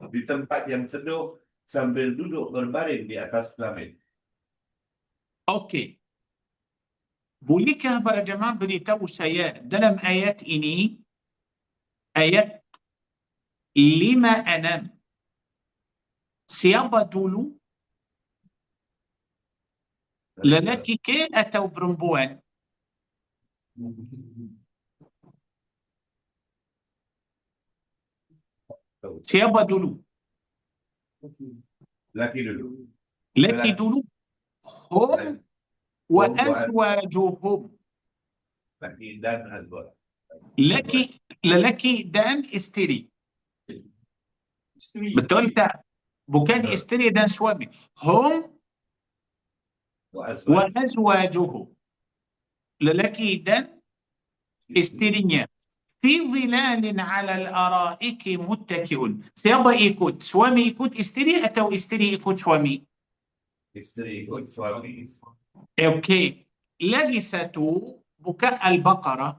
Speaker 2: di tempat yang teduh sambil duduk berbaring di atas pelamin.
Speaker 1: Okey. Bolehkah para jemaah beritahu saya dalam ayat ini, ayat 56, siapa dulu? Lelaki ke atau perempuan? Siapa dulu?
Speaker 2: Laki dulu.
Speaker 1: Lelaki dulu. Hum wa azwajuhum.
Speaker 2: Laki dan azwaj.
Speaker 1: Lelaki dan isteri. Betul tak? Bukan isteri dan suami. Hum wa azwajuhum. Lelaki dan isterinya. Fi zilalin ala al-araiki muttaki'un. Siapa ikut? Suami ikut isteri atau isteri ikut suami?
Speaker 2: Isteri ikut suami.
Speaker 1: Okey. Lagi satu, buka Al-Baqarah.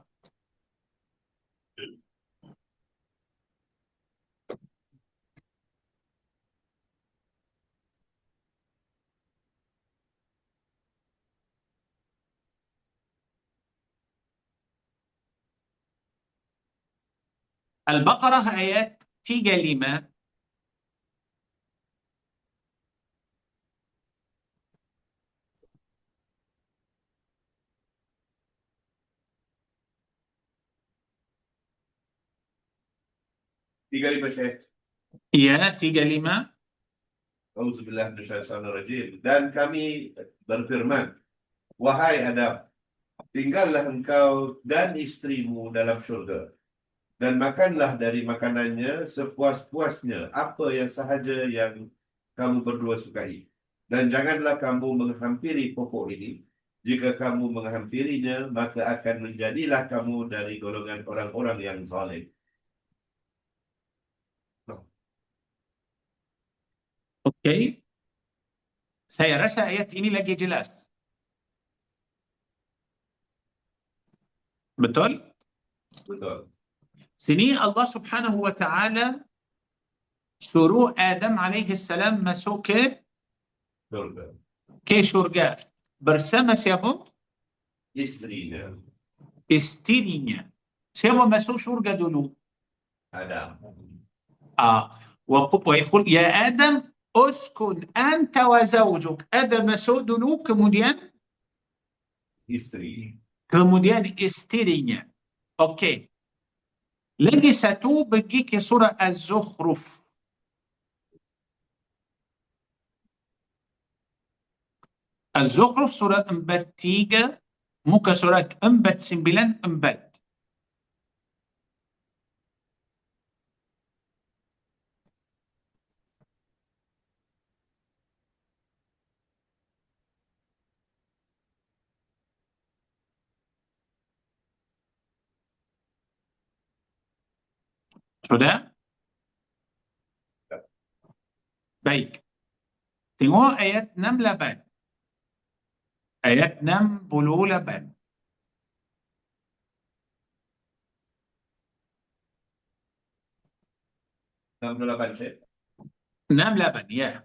Speaker 1: Al-Baqarah ayat 35.
Speaker 2: Tiga lima Syekh.
Speaker 1: Ya, 35.
Speaker 2: Auzubillah minasyaitonirrajim. Dan kami berfirman, wahai Adam, tinggallah engkau dan istrimu dalam syurga, dan makanlah dari makanannya sepuas-puasnya, apa yang sahaja yang kamu berdua sukai. Dan janganlah kamu menghampiri pokok ini. Jika kamu menghampirinya, maka akan menjadilah kamu dari golongan orang-orang yang zalim.
Speaker 1: Okey. Saya rasa ayat ini lagi jelas. Betul?
Speaker 2: Betul.
Speaker 1: Sini Allah Subhanahu wa taala suruh Adam alaihi salam masuk
Speaker 2: Syurga.
Speaker 1: ke syurga bersama siapa?
Speaker 2: Istrinya
Speaker 1: Isterinya. Siapa masuk syurga dulu?
Speaker 2: Adam.
Speaker 1: ويقول يا آدم اسكن أنت وزوجك. Adam masuk dulu, kemudian
Speaker 2: Istri.
Speaker 1: isterinya. Okey. Lagi satu, pergi ke surah Az-Zukhruf. Az-Zukhruf surah 43, muka surat 494. Sudah? Baik. Tengok ayat 68. Ayat 68.
Speaker 2: 68 Syekh.
Speaker 1: 68, ya.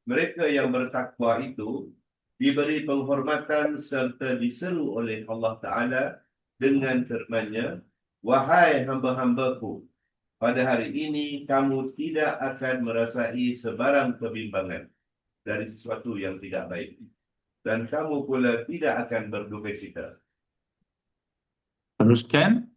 Speaker 2: Mereka yang bertakwa itu diberi penghormatan serta diseru oleh Allah Ta'ala dengan firman-Nya, wahai hamba-hambaku, pada hari ini kamu tidak akan merasai sebarang kebimbangan dari sesuatu yang tidak baik, dan kamu pula tidak akan berduka cita.
Speaker 1: Teruskan.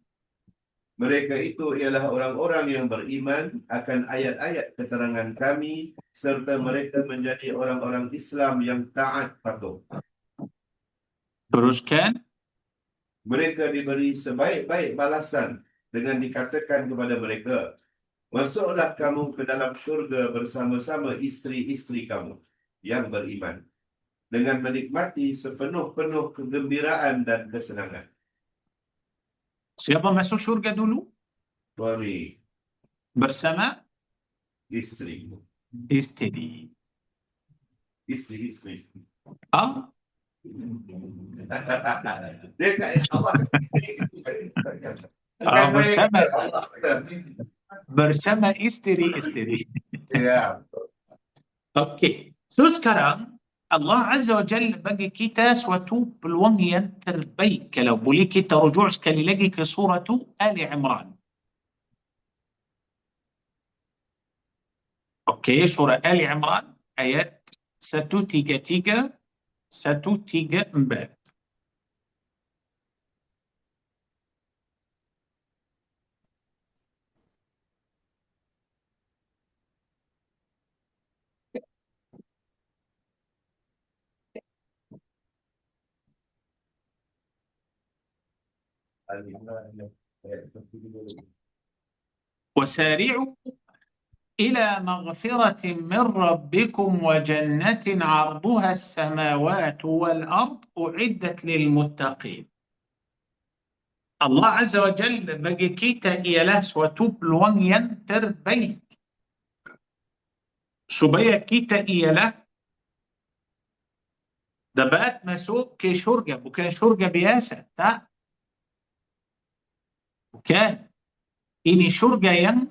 Speaker 2: Mereka itu ialah orang-orang yang beriman akan ayat-ayat keterangan kami, serta mereka menjadi orang-orang Islam yang taat patuh.
Speaker 1: Teruskan.
Speaker 2: Mereka diberi sebaik-baik balasan dengan dikatakan kepada mereka, masuklah kamu ke dalam syurga bersama-sama isteri-isteri kamu yang beriman, dengan menikmati sepenuh-penuh kegembiraan dan kesenangan.
Speaker 1: Siapa masuk syurga dulu?
Speaker 2: Suami,
Speaker 1: Bersama
Speaker 2: isteri,
Speaker 1: isteri.
Speaker 2: isteri. Dia kat Allah.
Speaker 1: Bersama isteri-isteri.
Speaker 2: Ya.
Speaker 1: Okey. So sekarang Allah Azza wa Jalla bagi kita suatu peluang yang terbaik. Kalau boleh kita rujuk sekali lagi ke surah Ali Imran. Okey, surah Ali Imran ayat 133 134. وسارعوا إلى مغفرة من ربكم وجنة عرضها السماوات والأرض أعدت للمتقين. Allah Azza wa Jalla bagi kita ialah suatu peluang yang terbaik supaya kita ialah dapat masuk ke syurga, bukan syurga biasa, tak? Bukan. Ini syurga yang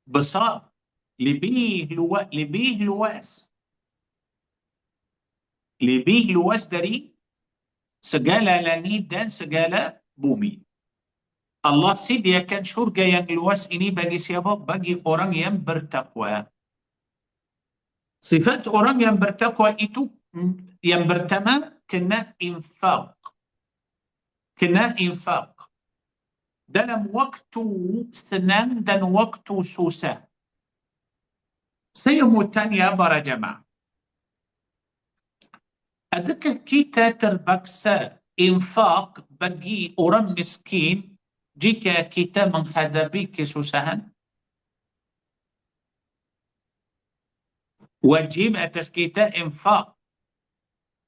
Speaker 1: besar, lebih luas dari segala langit dan segala bumi. Allah sediakan syurga yang luas ini bagi siapa? Bagi orang yang bertakwa. Sifat orang yang bertakwa itu yang pertama kena infak. Kena infak dalam waktu senang dan waktu susah. Saya mau tanya para jemaah, adakah kita terpaksa infak bagi orang miskin jika kita menghadapi kesusahan? Wajib atas kita infak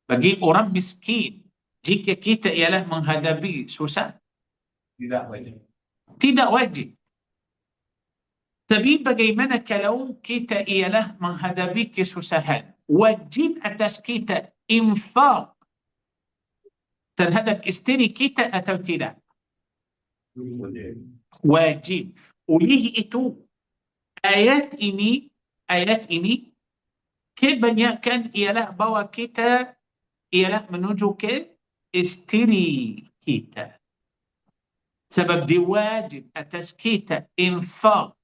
Speaker 1: bagi orang miskin jika kita ialah menghadapi susah?
Speaker 2: Tidak wajib.
Speaker 1: Tidak wajib. Tapi bagaimana kalau kita ialah menghadapi kesusahan? Wajib atas kita infak terhadap isteri kita atau tidak? Wajib. Oleh itu, ayat ini kebanyakan ialah bahawa kita ialah menuju ke isteri kita. Sebab dia wajib atas kita infak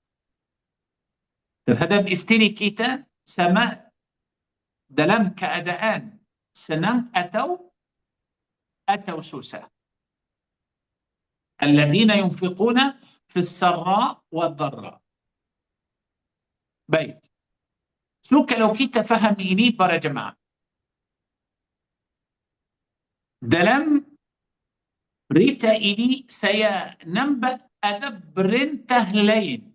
Speaker 1: terhadap isteri kita sama dalam keadaan senang atau susah. Alladzina yunfiquna fis sarra wad dharra. Baik. So kalau kita faham ini para jemaah, dalam berita ini saya nampak ada perintah lain.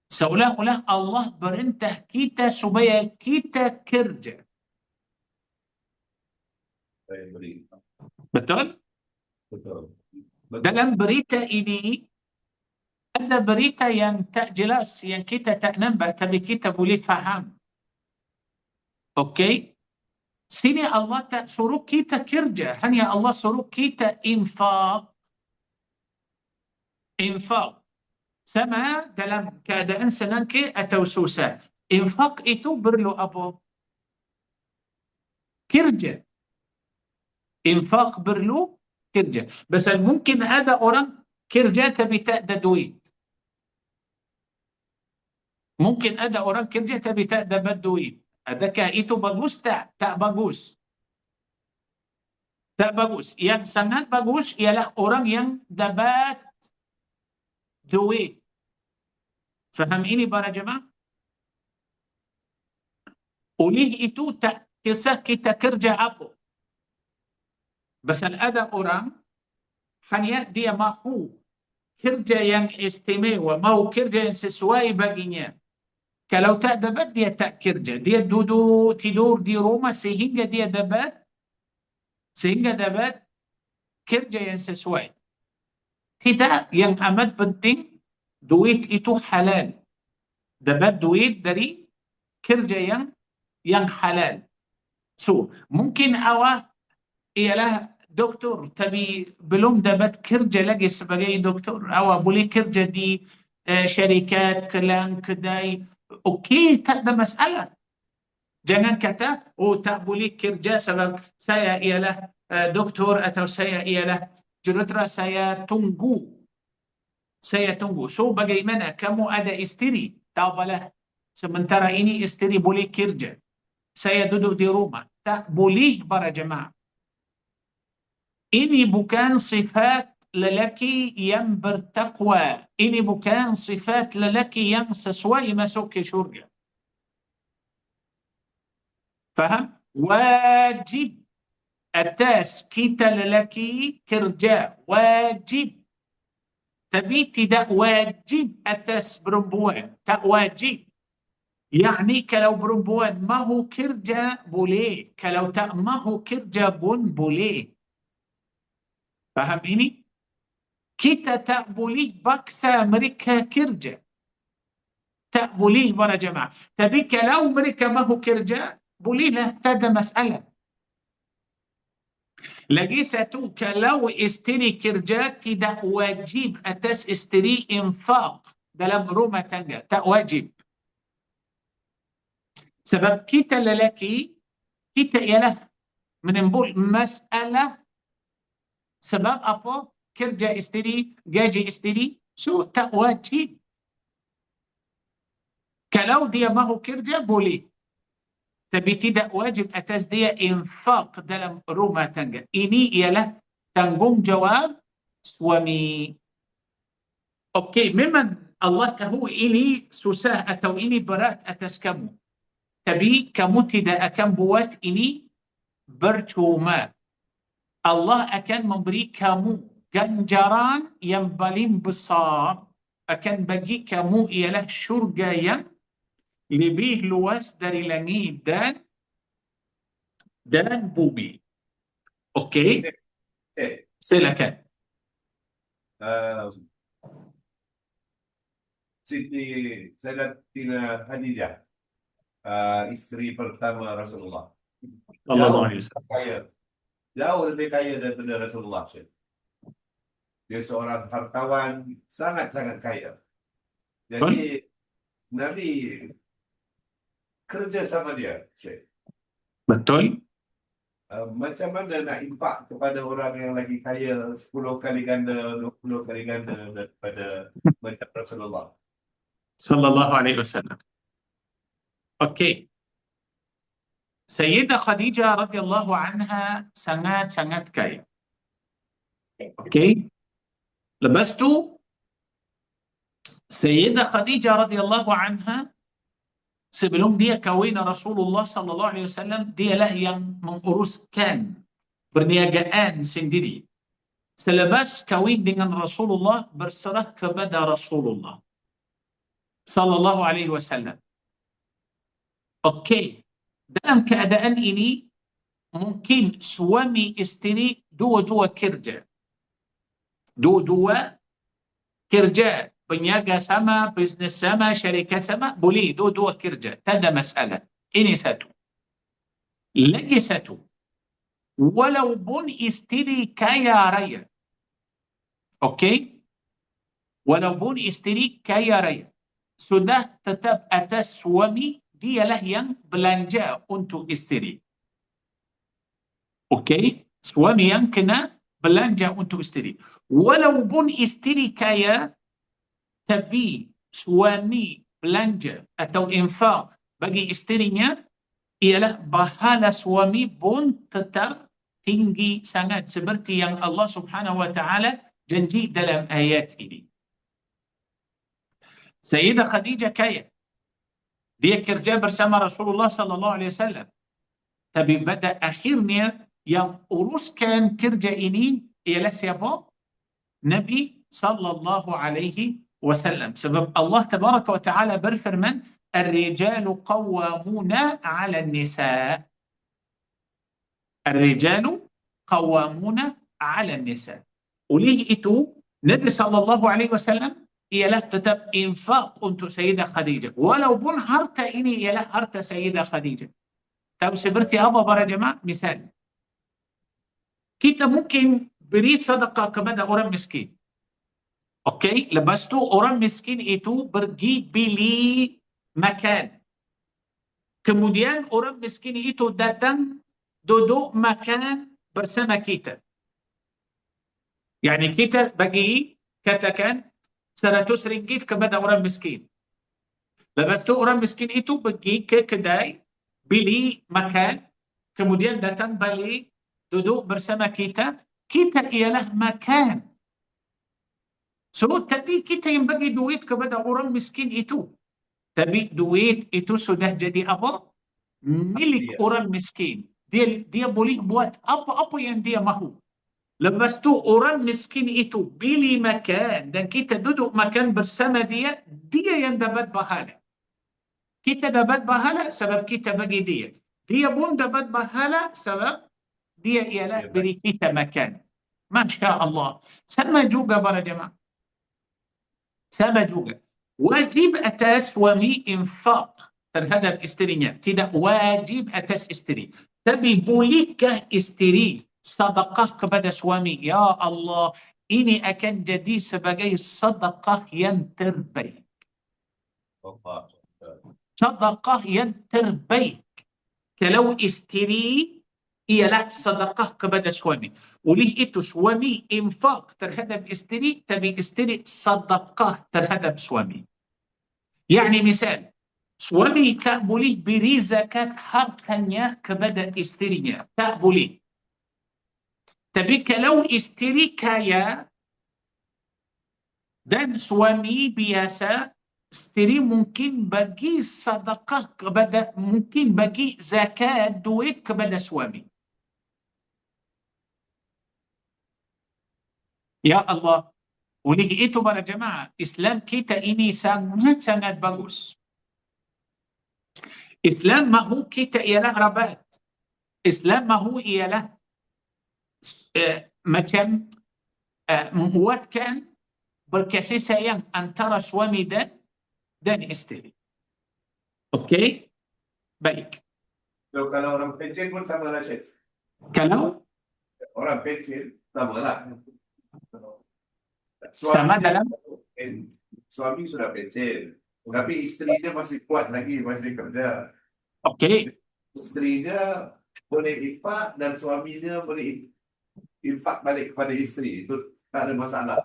Speaker 1: Seolah-olah Allah perintah kita supaya kita kerja. Betul?
Speaker 2: Betul.
Speaker 1: Dalam berita ini ada berita yang tak jelas, yang kita tak nampak tapi kita boleh faham. Okey? Sini Allah tak suruh kita kerja, hanya Allah suruh kita infak. Infak. Sama dalam keadaan senang ke atau susah. Infak itu perlu apa? Kerja. Infak perlu kerja. Pasal mungkin ada orang kerja tapi tak ada duit. Mungkin ada orang kerja tapi tak dapat duit. Adakah itu bagus tak? Tak bagus. Tak bagus. Yang sangat bagus ialah orang yang dapat duit. Faham ini para jemaah? Oleh itu tak kisah kita kerja apa. Pasal ada orang hanya dia mahu kerja yang istimewa, mahu kerja yang sesuai baginya. Kalau tak dapat dia tak kerja. Dia duduk tidur di rumah sehingga dapat kerja yang sesuai. Tidak, yang amat penting duit itu halal. Dapat duit dari kerja yang halal. So, mungkin awak ialah doktor tapi belum dapat kerja lagi sebagai doktor. Awak boleh kerja di syarikat, kelang, kedai. Okey, tak ada masalah. Jangan kata, oh tak boleh kerja sebab saya ialah doktor atau saya ialah jurutera, saya tunggu. So bagaimana kamu ada isteri? Tak apalah. Sementara ini isteri boleh kerja. Saya duduk di rumah. Tak boleh para jemaah. Ini bukan sifat lelaki yang bertakwa. Ini bukan sifat lelaki yang sesuai masuk ke syurga. Faham? Wajib atas kita lelaki kerja. Wajib. Tapi tidak wajib atas perempuan. Tak wajib. Yani kalau perempuan mahu kerja, boleh. Kalau tak mahu kerja pun boleh. Faham ini? Kita tak boleh paksa mereka kerja. Tak boleh para jemaah. Tapi kalau mereka mahu kerja, bolehlah, tak ada masalah. Lagi satu, kalau isteri kerja, tidak wajib atas isteri infak dalam rumah tangga. Tak wajib. Sebab kita lelaki, kita ialah menimbul masalah. Sebab apa? kerja isteri, gaji isteri? So tak wajib. Kalau dia mahu kerja, boleh. Tapi tidak wajib atas dia infak dalam rumah tangga. Ini ialah tanggungjawab suami. Okey, memang Allah tahu ini susah atau ini berat atas kamu. Tapi kamu tidak akan buat ini percuma. Allah akan memberi kamu ganjaran yang paling besar, akan bagi kamu ialah syurga yang lebih luas dari langit dan bumi. Okey? Silakan.
Speaker 2: Uh, Siti Sayyidatina Khadijah, isteri pertama Rasulullah.
Speaker 1: Sallallahu alaihi wasallam.
Speaker 2: Kaya. Jauh lebih kaya daripada Rasulullah. Dia seorang hartawan sangat-sangat kaya. Jadi Nabi kerja sama dia, Syekh.
Speaker 1: Betul?
Speaker 2: Macam mana nak impak kepada orang yang lagi kaya 10 kali ganda, 20 kali ganda daripada macam Rasulullah?
Speaker 1: Sallallahu alaihi wasallam. Okey. Sayyidah Khadijah radhiyallahu anha sangat-sangat kaya. Okey. Lepas tu Sayyidah Khadijah radhiyallahu anha sebelum dia kahwin Rasulullah sallallahu alaihi wasallam, dialah yang menguruskan perniagaan sendiri. Selepas kahwin dengan Rasulullah, berserah kepada Rasulullah sallallahu alaihi wasallam. Okey. Dalam keadaan ini mungkin suami isteri dua-dua kerja. Dua-dua kerja, peniaga sama, bisnes sama, syarikat sama, boleh dua-dua kerja, tak ada masalah. Ini satu. Lagi satu, walaupun isteri kaya raya, okey, walaupun isteri kaya raya, sudah tetap atas suami, dialah yang belanja untuk isteri. Okey, suami yang kena belanja untuk isteri. Walaupun isteri kaya, tapi suami belanja atau infak bagi isterinya, ialah pahala suami pun tetap tinggi sangat seperti yang Allah Subhanahu wa taala janji dalam ayat ini. Sayyidah Khadijah kaya. Dia kerja bersama Rasulullah sallallahu alaihi wasallam. Tapi pada akhirnya yang uruskan kerja ini ialah siapa? Nabi sallallahu alaihi wasallam. Sebab Allah tabaraka wa taala berfirman, "Ar-rijalu qawwamuna 'ala an-nisa." Ar-rijalu qawwamuna 'ala an-nisa. Oleh itu, Nabi sallallahu alaihi wasallam ialah tetap infak untuk Sayyidah Khadijah. Walaupun harta ini ialah harta Sayyidah Khadijah. Tahu seperti apa para jemaah? Misal, kita mungkin beri sedekah kepada orang miskin. Okey, lepas tu orang miskin itu pergi beli makan. Kemudian orang miskin itu datang duduk makan bersama kita. Yani kita bagi, katakan, 100 ringgit kepada orang miskin. Lepas tu orang miskin itu pergi ke kedai, beli makan, kemudian datang balik, duduk bersama kita, kita ialah makan. So, tadi kita yang bagi duit kepada orang miskin itu. Tapi duit itu sudah jadi apa? Milik orang miskin. Dia boleh buat apa-apa yang dia mahu. Lepas tu orang miskin itu beli makan dan kita duduk makan bersama dia, dia yang dapat pahala. Kita dapat pahala sebab kita bagi dia. Dia pun dapat pahala sebab dia ialah beri kita makan. Masya Allah. Sama juga para jemaah. Sama juga. Wajib atas suami infak terhadap isterinya. Tidak wajib atas isteri. Tapi bolehkah isteri sedekah kepada suami? Ya Allah, ini akan jadi sebagai sedekah yang terbaik. Sedekah yang terbaik. Kalau isteri ialah sedekah kepada suami. Oleh itu suami infak terhadap isteri, tapi isteri sedekah terhadap suami. Yani misal, suami tak boleh beri zakat hartanya kepada isterinya. Tak boleh. Tapi kalau isteri kaya dan suami biasa, isteri mungkin bagi sedekah kepada, mungkin bagi zakat duit kepada suami. Ya Allah. Oleh itu para jemaah, Islam kita ini sangat-sangat bagus. Islam mahu kita ialah rabat. Islam mahu ialah macam membuatkan berkasih sayang antara suami dan isteri. Okey? Baik.
Speaker 2: So, kalau orang pencen pun sama lah, Syekh.
Speaker 1: Kalau
Speaker 2: Orang pencen sama lah.
Speaker 1: sama dalam
Speaker 2: Suami sudah pencen, tapi isteri dia masih kuat lagi, masih kerja.
Speaker 1: okey,
Speaker 2: Isteri dia boleh infak dan suami dia boleh infak balik kepada isteri. Itu tak ada masalah.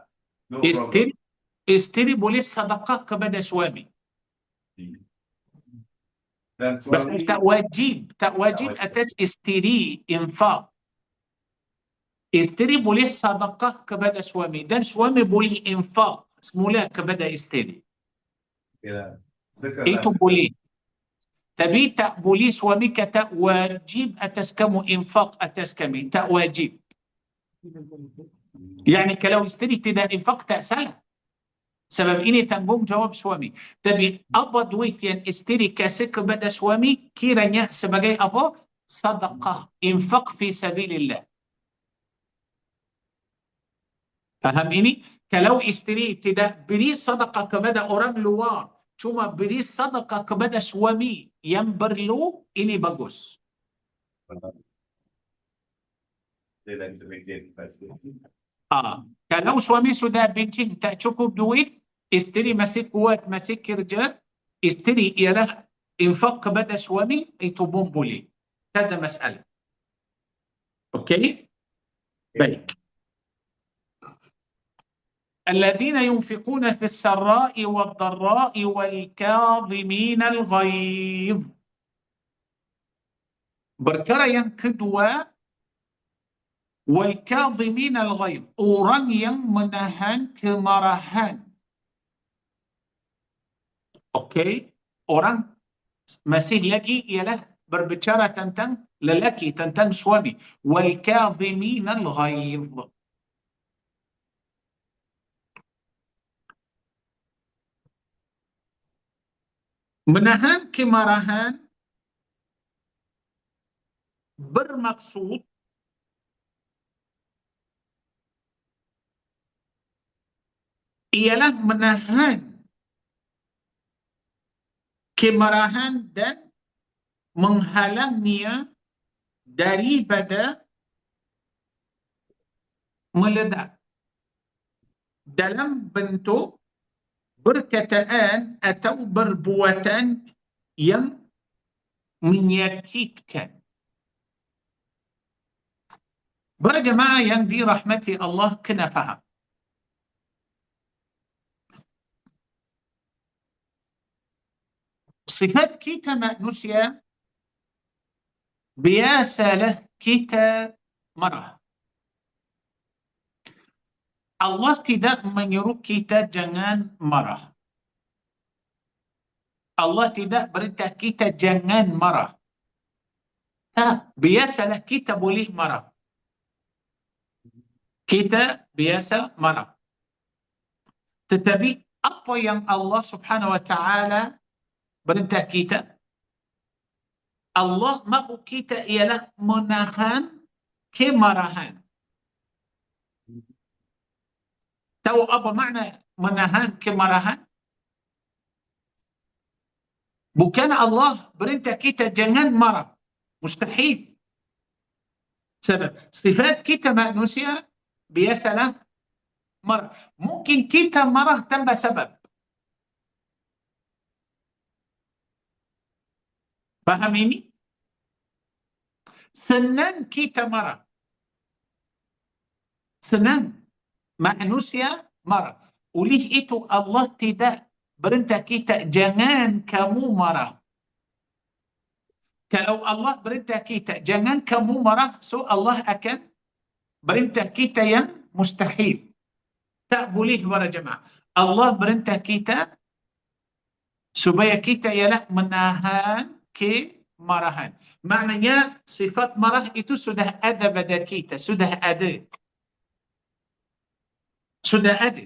Speaker 2: No problem.
Speaker 1: isteri boleh sedekah kepada suami.
Speaker 2: Dan
Speaker 1: Bas
Speaker 2: suami
Speaker 1: tak wajib atas isteri infak. Isteri boleh sedekah kepada suami dan suami boleh infak semula kepada isteri.
Speaker 2: ya, sekelas.
Speaker 1: Itu boleh. Tapi tak boleh suami kata wajib atas kamu infak atas kami. Tak wajib. Yani kalau isteri tidak infak tak salah. Sebab ini tanggungjawab suami. Tapi apa duit yang isteri kasih kepada suami kiranya sebagai apa? Sedekah, infak fi sabilillah. Faham ini? Kalau isteri tidak beri sedekah kepada orang luar, cuma beri sedekah kepada suami yang perlu, ini bagus.
Speaker 2: Dia lagi terfikir pasti.
Speaker 1: Kalau suami sudah bencin, tak cukup duit, isteri masih kuat, masih kerja, isteri ialah infak kepada suami, itu pun boleh. Tak ada masalah. Okey? Baik. الذين ينفقون في السراء والضراء والكاظمين الغيظ. Perkara yang kedua, والكاظمين الغيظ, orang yang menahan kemarahan. Okey, orang masih lagi ialah berbicara tentang lelaki, tentang suami. والكاظمين الغيظ. Menahan kemarahan bermaksud ialah menahan kemarahan dan menghalangnya daripada meledak dalam bentuk perkataan atau perbuatan yang menyakitkan. Berjemaah yang dirahmati Allah, kena faham. Sifat kita manusia biasalah kita marah. Allah tidak menyuruh kita jangan marah. Allah tidak beritahu kita jangan marah. Tak, biasalah kita boleh marah. Kita biasa marah. Tetapi apa yang Allah Subhanahu wa taala perintah kita? Allah mahu kita ialah menahan kemarahan. Tahu apa makna menahan kemarahan? Bukan Allah perintah kita jangan marah. Mustahil. Sebab sifat kita manusia biasalah marah. Mungkin kita marah tanpa sebab. Faham ini? Senang kita marah. Senang manusia marah. Oleh itu Allah tidak perintah kita jangan kamu marah. Kalau Allah perintah kita jangan kamu marah, so Allah akan perintah kita yang mustahil. Tak boleh para jemaah. Allah perintah kita supaya kita ialah menahan kemarahan. Maknanya sifat marah itu sudah ada pada kita, sudah ada. Sudah ada.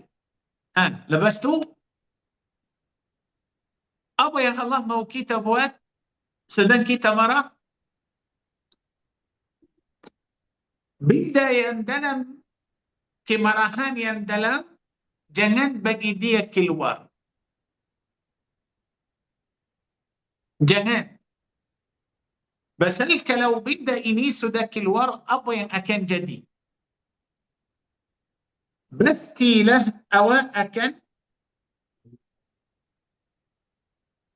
Speaker 1: Lepas tu apa yang Allah mau kita buat sedang kita marah? Benda yang dalam kemarahan yang dalam, jangan bagi dia keluar. Jangan. Pasal kalau benda ini sudah keluar, apa yang akan jadi? Pastilah awak akan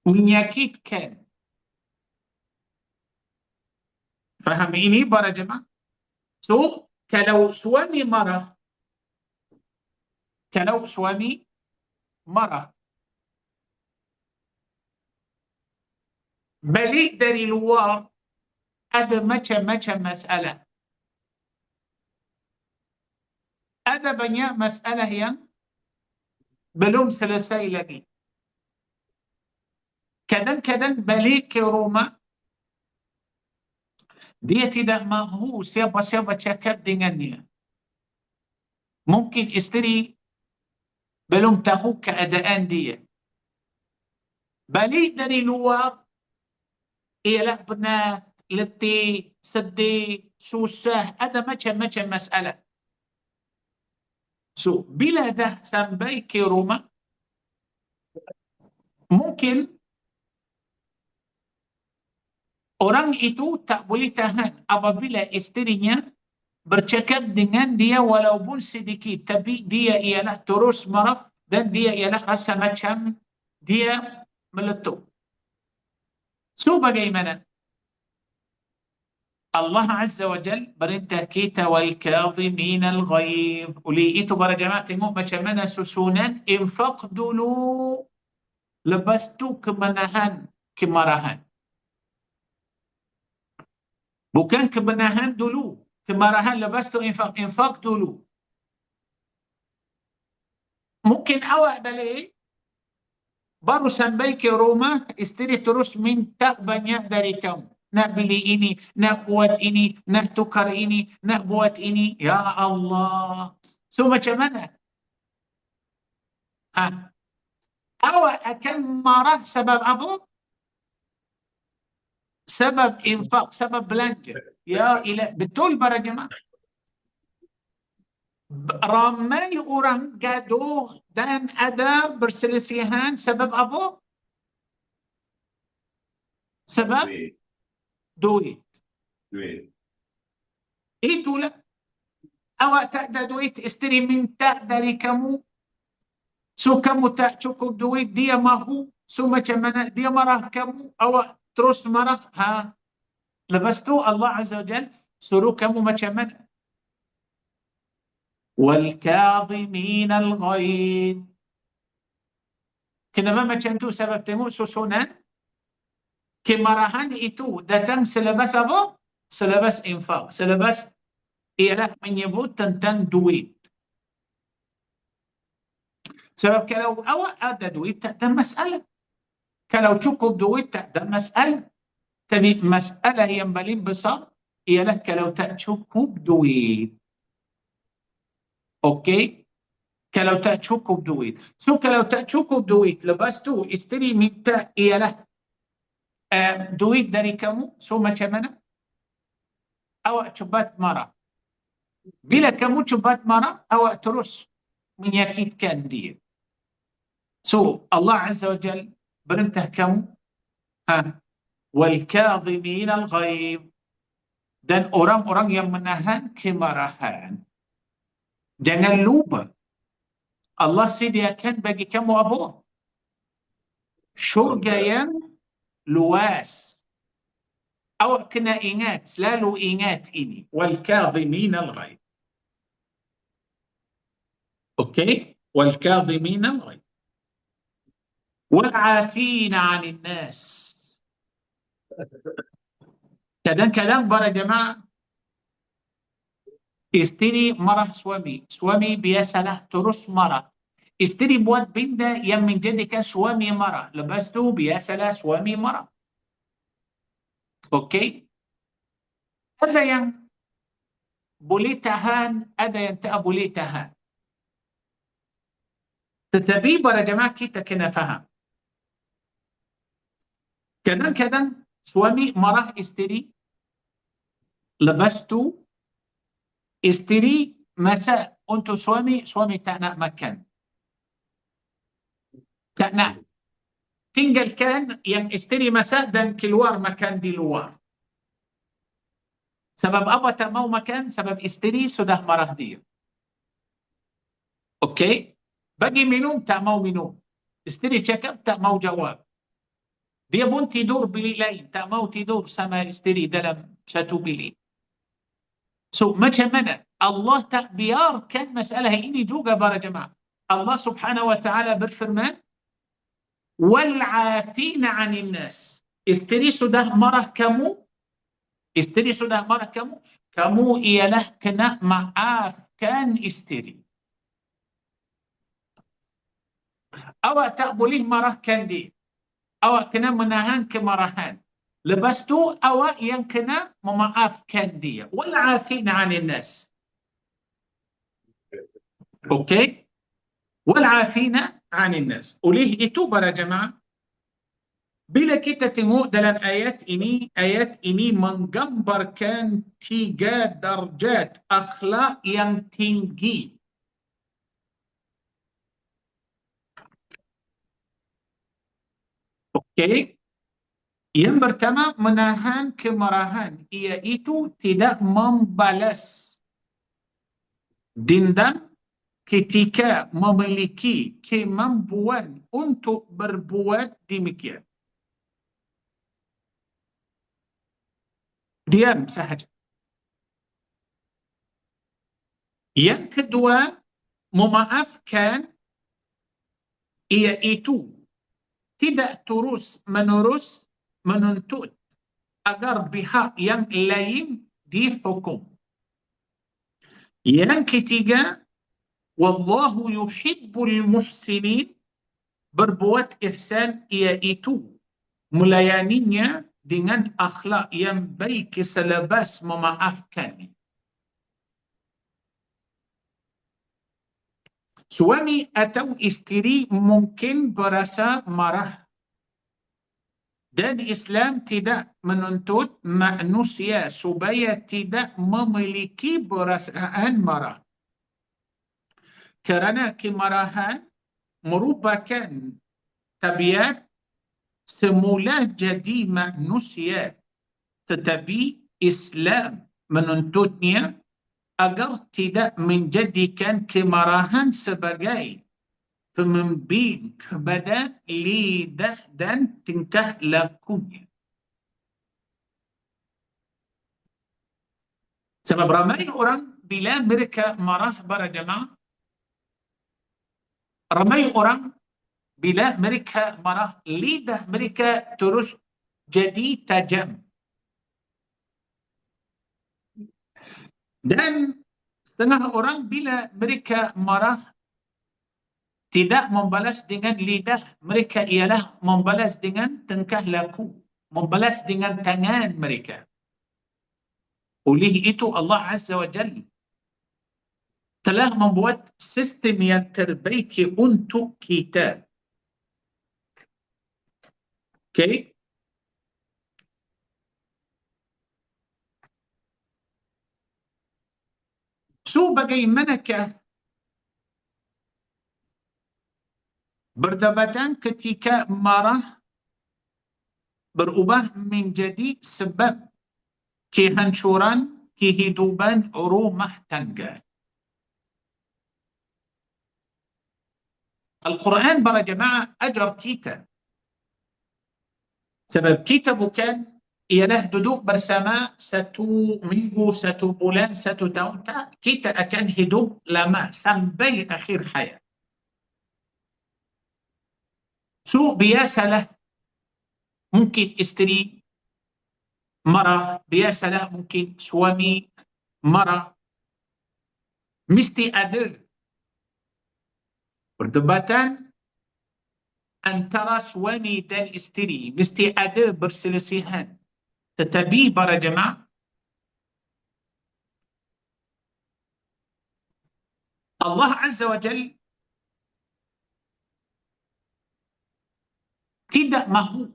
Speaker 1: menyakitkan. Faham ini para jemaah? So, kalau suami marah, balik dari luar, ada macam-macam masalah. Ada banyak masalah yang belum selesai lagi. Kadang-kadang balik ke rumah, dia tidak mahu siapa-siapa cakap dengannya. Mungkin isteri belum tahu keadaan dia. Balik dari luar, ialah penat, letih, sedih, susah, ada macam-macam masalah. So, bila dah sampai ke rumah, mungkin orang itu tak boleh tahan apabila isterinya bercakap dengan dia walaupun sedikit, tapi dia ialah terus marah dan dia ialah rasa macam dia meletup. So, bagaimana? Allah Azza wa Jal perintah kita wal kadhimin al ghaidh. Oleh itu para jemaah tengok macam mana susunan infaq dulu, lepas tu kemenahan kemarahan. Bukan kemenahan dulu, kemarahan lepas tu infaq. Infaq dulu. Mungkin awak balik baru sampai ke rumah, isteri terus minta banyak dari kamu. Nak beli ini, nak buat ini, nak tukar ini, nak buat ini. Ya Allah. So macam mana? Awak akan marah sebab apa? Sebab infak, sebab belanja. Ya ilah, betul para jemaah. Ramai orang gaduh dan ada perselisihan sebab apa? Sebab duit. Itulah. Awak tak ada duit, isteri minta dari kamu. So kamu tak cukup duit, dia mahu. So macam mana? Dia marah kamu, awak terus marah. Lepas tu Allah Azza wa Jal suruh kamu macam mana? وَالْكَاظِمِينَ الْغَيْظَ. Kenapa macam tu? Sebab tengok susunan kemarahan itu datang selepas apa? Selepas infak. Selepas ialah menyebut tentang duit. Sebab kalau awak ada duit tak ada masalah. Kalau cukup duit tak ada masalah. Tapi masalah yang paling besar ialah kalau tak cukup duit. Okey? Kalau tak cukup duit. So kalau tak cukup duit, lepas tu isteri minta ialah duit dari kamu, so macam mana? Awak cepat marah. Bila kamu cepat marah, awak terus menyakitkan dia. So Allah Azza wa Jal perintah kamu wal-kadhimin al-ghaidh, dan orang-orang yang menahan kemarahan. Jangan lupa Allah sediakan bagi kamu apa? Syurga yang luas. Awak kena ingat, selalu ingat ini. Wal-kadhimin al-ghaidh. Okey? Wal-kadhimin al-ghaidh. Wal-'afina 'anil nas. Kadang-kadang para jemaah, isteri marah suami. Suami biasalah terus marah. Isteri buat benda yang menjadikan suami marah. Lepas tu biasalah suami marah. Okey? Ada yang boleh tahan, ada yang tak boleh tahan. Tetapi para jemaah kita kena faham. Kadang-kadang suami marah isteri, lepas tu isteri masak untuk suami, suami tak nak makan. Tak nak. Tinggalkan yang isteri masak dan keluar makan di luar. Sebab apa tak mau makan? Sebab isteri sudah marah dia. Okey? Bagi minum, tak mau minum. Isteri cakap, tak mau jawab. Dia pun tidur bilik lain. Tak mau tidur sama isteri dalam satu bilik. So, macam mana? Allah tak biarkan masalah ini juga para jemaah. Allah subhanahu wa ta'ala berfirman, وَالْعَافِينَ عَنِ النَّاسِ. Isteri sudah marah kamu, isteri sudah marah kamu, kamu ialah kena maafkan isteri. Awak tak boleh marahkan dia. Awak kena menahan kemarahan. Lepas tu awak yang kena memaafkan dia. وَالْعَافِينَ عَنِ النَّاسِ. Okey? وَالْعَافِينَ عَنِ النَّاسِ. Oleh itu para jemaah, bila kita tengok dalam ayat ini menggambarkan 3 darjat akhlak yang tinggi. Okey? Yang pertama, menahan kemarahan, iaitu tidak membalas dendam ketika memiliki kemampuan untuk berbuat demikian. Diam sahaja. Yang kedua, memaafkan, iaitu tidak terus-menerus menuntut agar pihak yang lain dihukum. Yang ketiga, wallahu yuhibbul muhsinin, berbuat ihsan, iaitu melayaninya dengan akhlak yang baik selepas memaafkan. Suami atau isteri mungkin berasa marah, dan Islam tidak menuntut manusia supaya tidak memiliki perasaan marah. Kerana kemarahan merupakan tabiat semula jadi manusia, tetapi Islam menuntutnya agar tidak menjadikan kemarahan sebagai pemimpin kepada lidah dan tingkah lakunya. Sebab ramai orang bila mereka marah para jemaah, ramai orang bila mereka marah, lidah mereka terus jadi tajam. Dan setengah orang bila mereka marah tidak membalas dengan lidah mereka, ialah membalas dengan tingkah laku, membalas dengan tangan mereka. Oleh itu Allah Azza wa Jalla telah membuat sistem yang terbaik untuk kita. Okey? So, bagaimanakah perdebatan ketika marah berubah menjadi sebab kehancuran kehidupan rumah tangga? Al-Quran para jemaah ajar kita. Sebab kita bukan ialah duduk bersama 1 minggu, 1 bulan, 1 tahun. Tak, kita akan hidup lama sampai akhir hayat. So, biasalah mungkin isteri marah, biasalah mungkin suami marah. Mesti ada perdebatan antara suami dan isteri. Mesti ada perselisihan. Tetapi para jemaah, Allah Azza wa Jal tidak mahu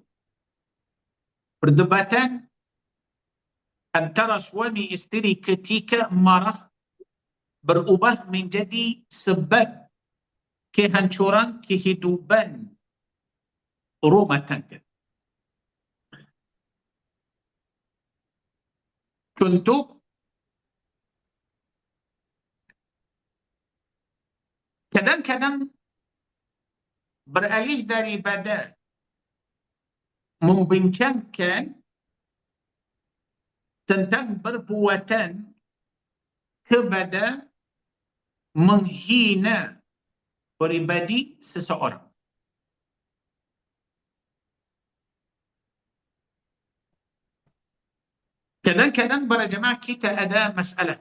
Speaker 1: perdebatan antara suami isteri ketika marah berubah menjadi sebab kehancuran kehidupan rumah tangga. Contoh, kadang-kadang beralih daripada membincangkan tentang perbuatan kepada menghina peribadi seseorang. Kadang-kadang para jemaah kita ada masalah.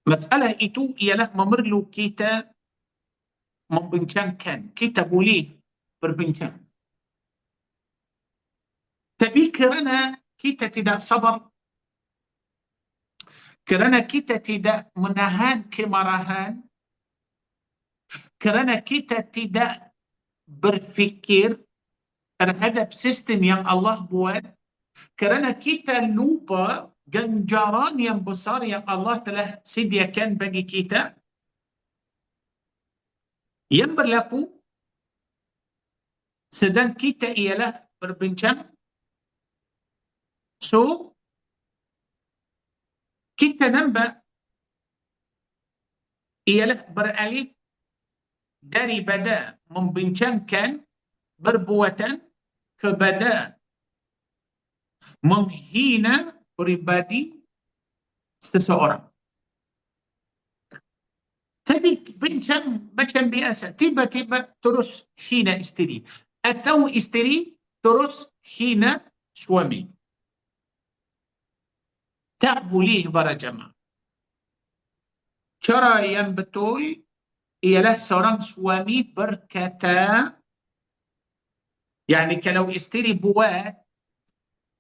Speaker 1: Masalah itu ialah memerlu kita membincangkan. Kita boleh berbincang. Tapi kerana kita tidak sabar, kerana kita tidak menahan kemarahan, kerana kita tidak berfikir terhadap sistem yang Allah buat, kerana kita lupa ganjaran yang besar yang Allah telah sediakan bagi kita, yang berlaku sedang kita ialah berbincang. So, kita nampak ialah beralih daripada membincangkan perbuatan kepada menghina peribadi seseorang. Tadi bincang macam biasa, tiba-tiba terus hina isteri, atau isteri terus hina suami. Tak boleh para jemaah. Cara yang betul ialah seorang suami berkata, yani kalau isteri buat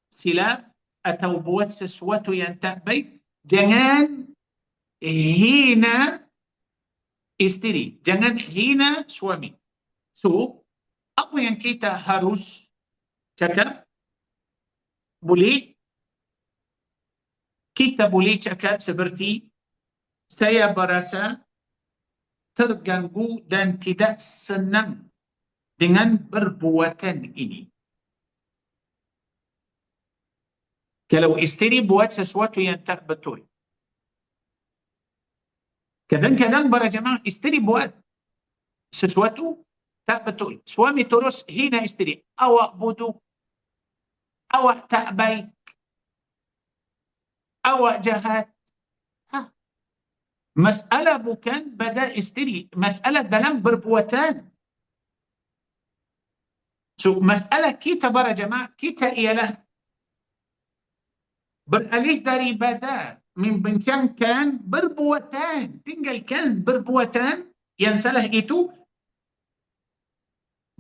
Speaker 1: silap atau buat sesuatu yang tak baik, jangan hina isteri, jangan hina suami. So, apa yang kita harus cakap? Kita boleh cakap seperti, saya berasa terganggu dan tidak senang dengan perbuatan ini. Kalau isteri buat sesuatu yang tak betul. Kadang-kadang para jemaah isteri buat sesuatu tak betul. Suami terus hina isteri. Awak bodoh. Awak tak baik. Awak jahat. Masalah bukan pada isteri. Masalah dalam perbuatan. So, masalah kita para jemaah, kita ialah beralih daripada membincangkan perbuatan. Tinggalkan perbuatan yang salah itu.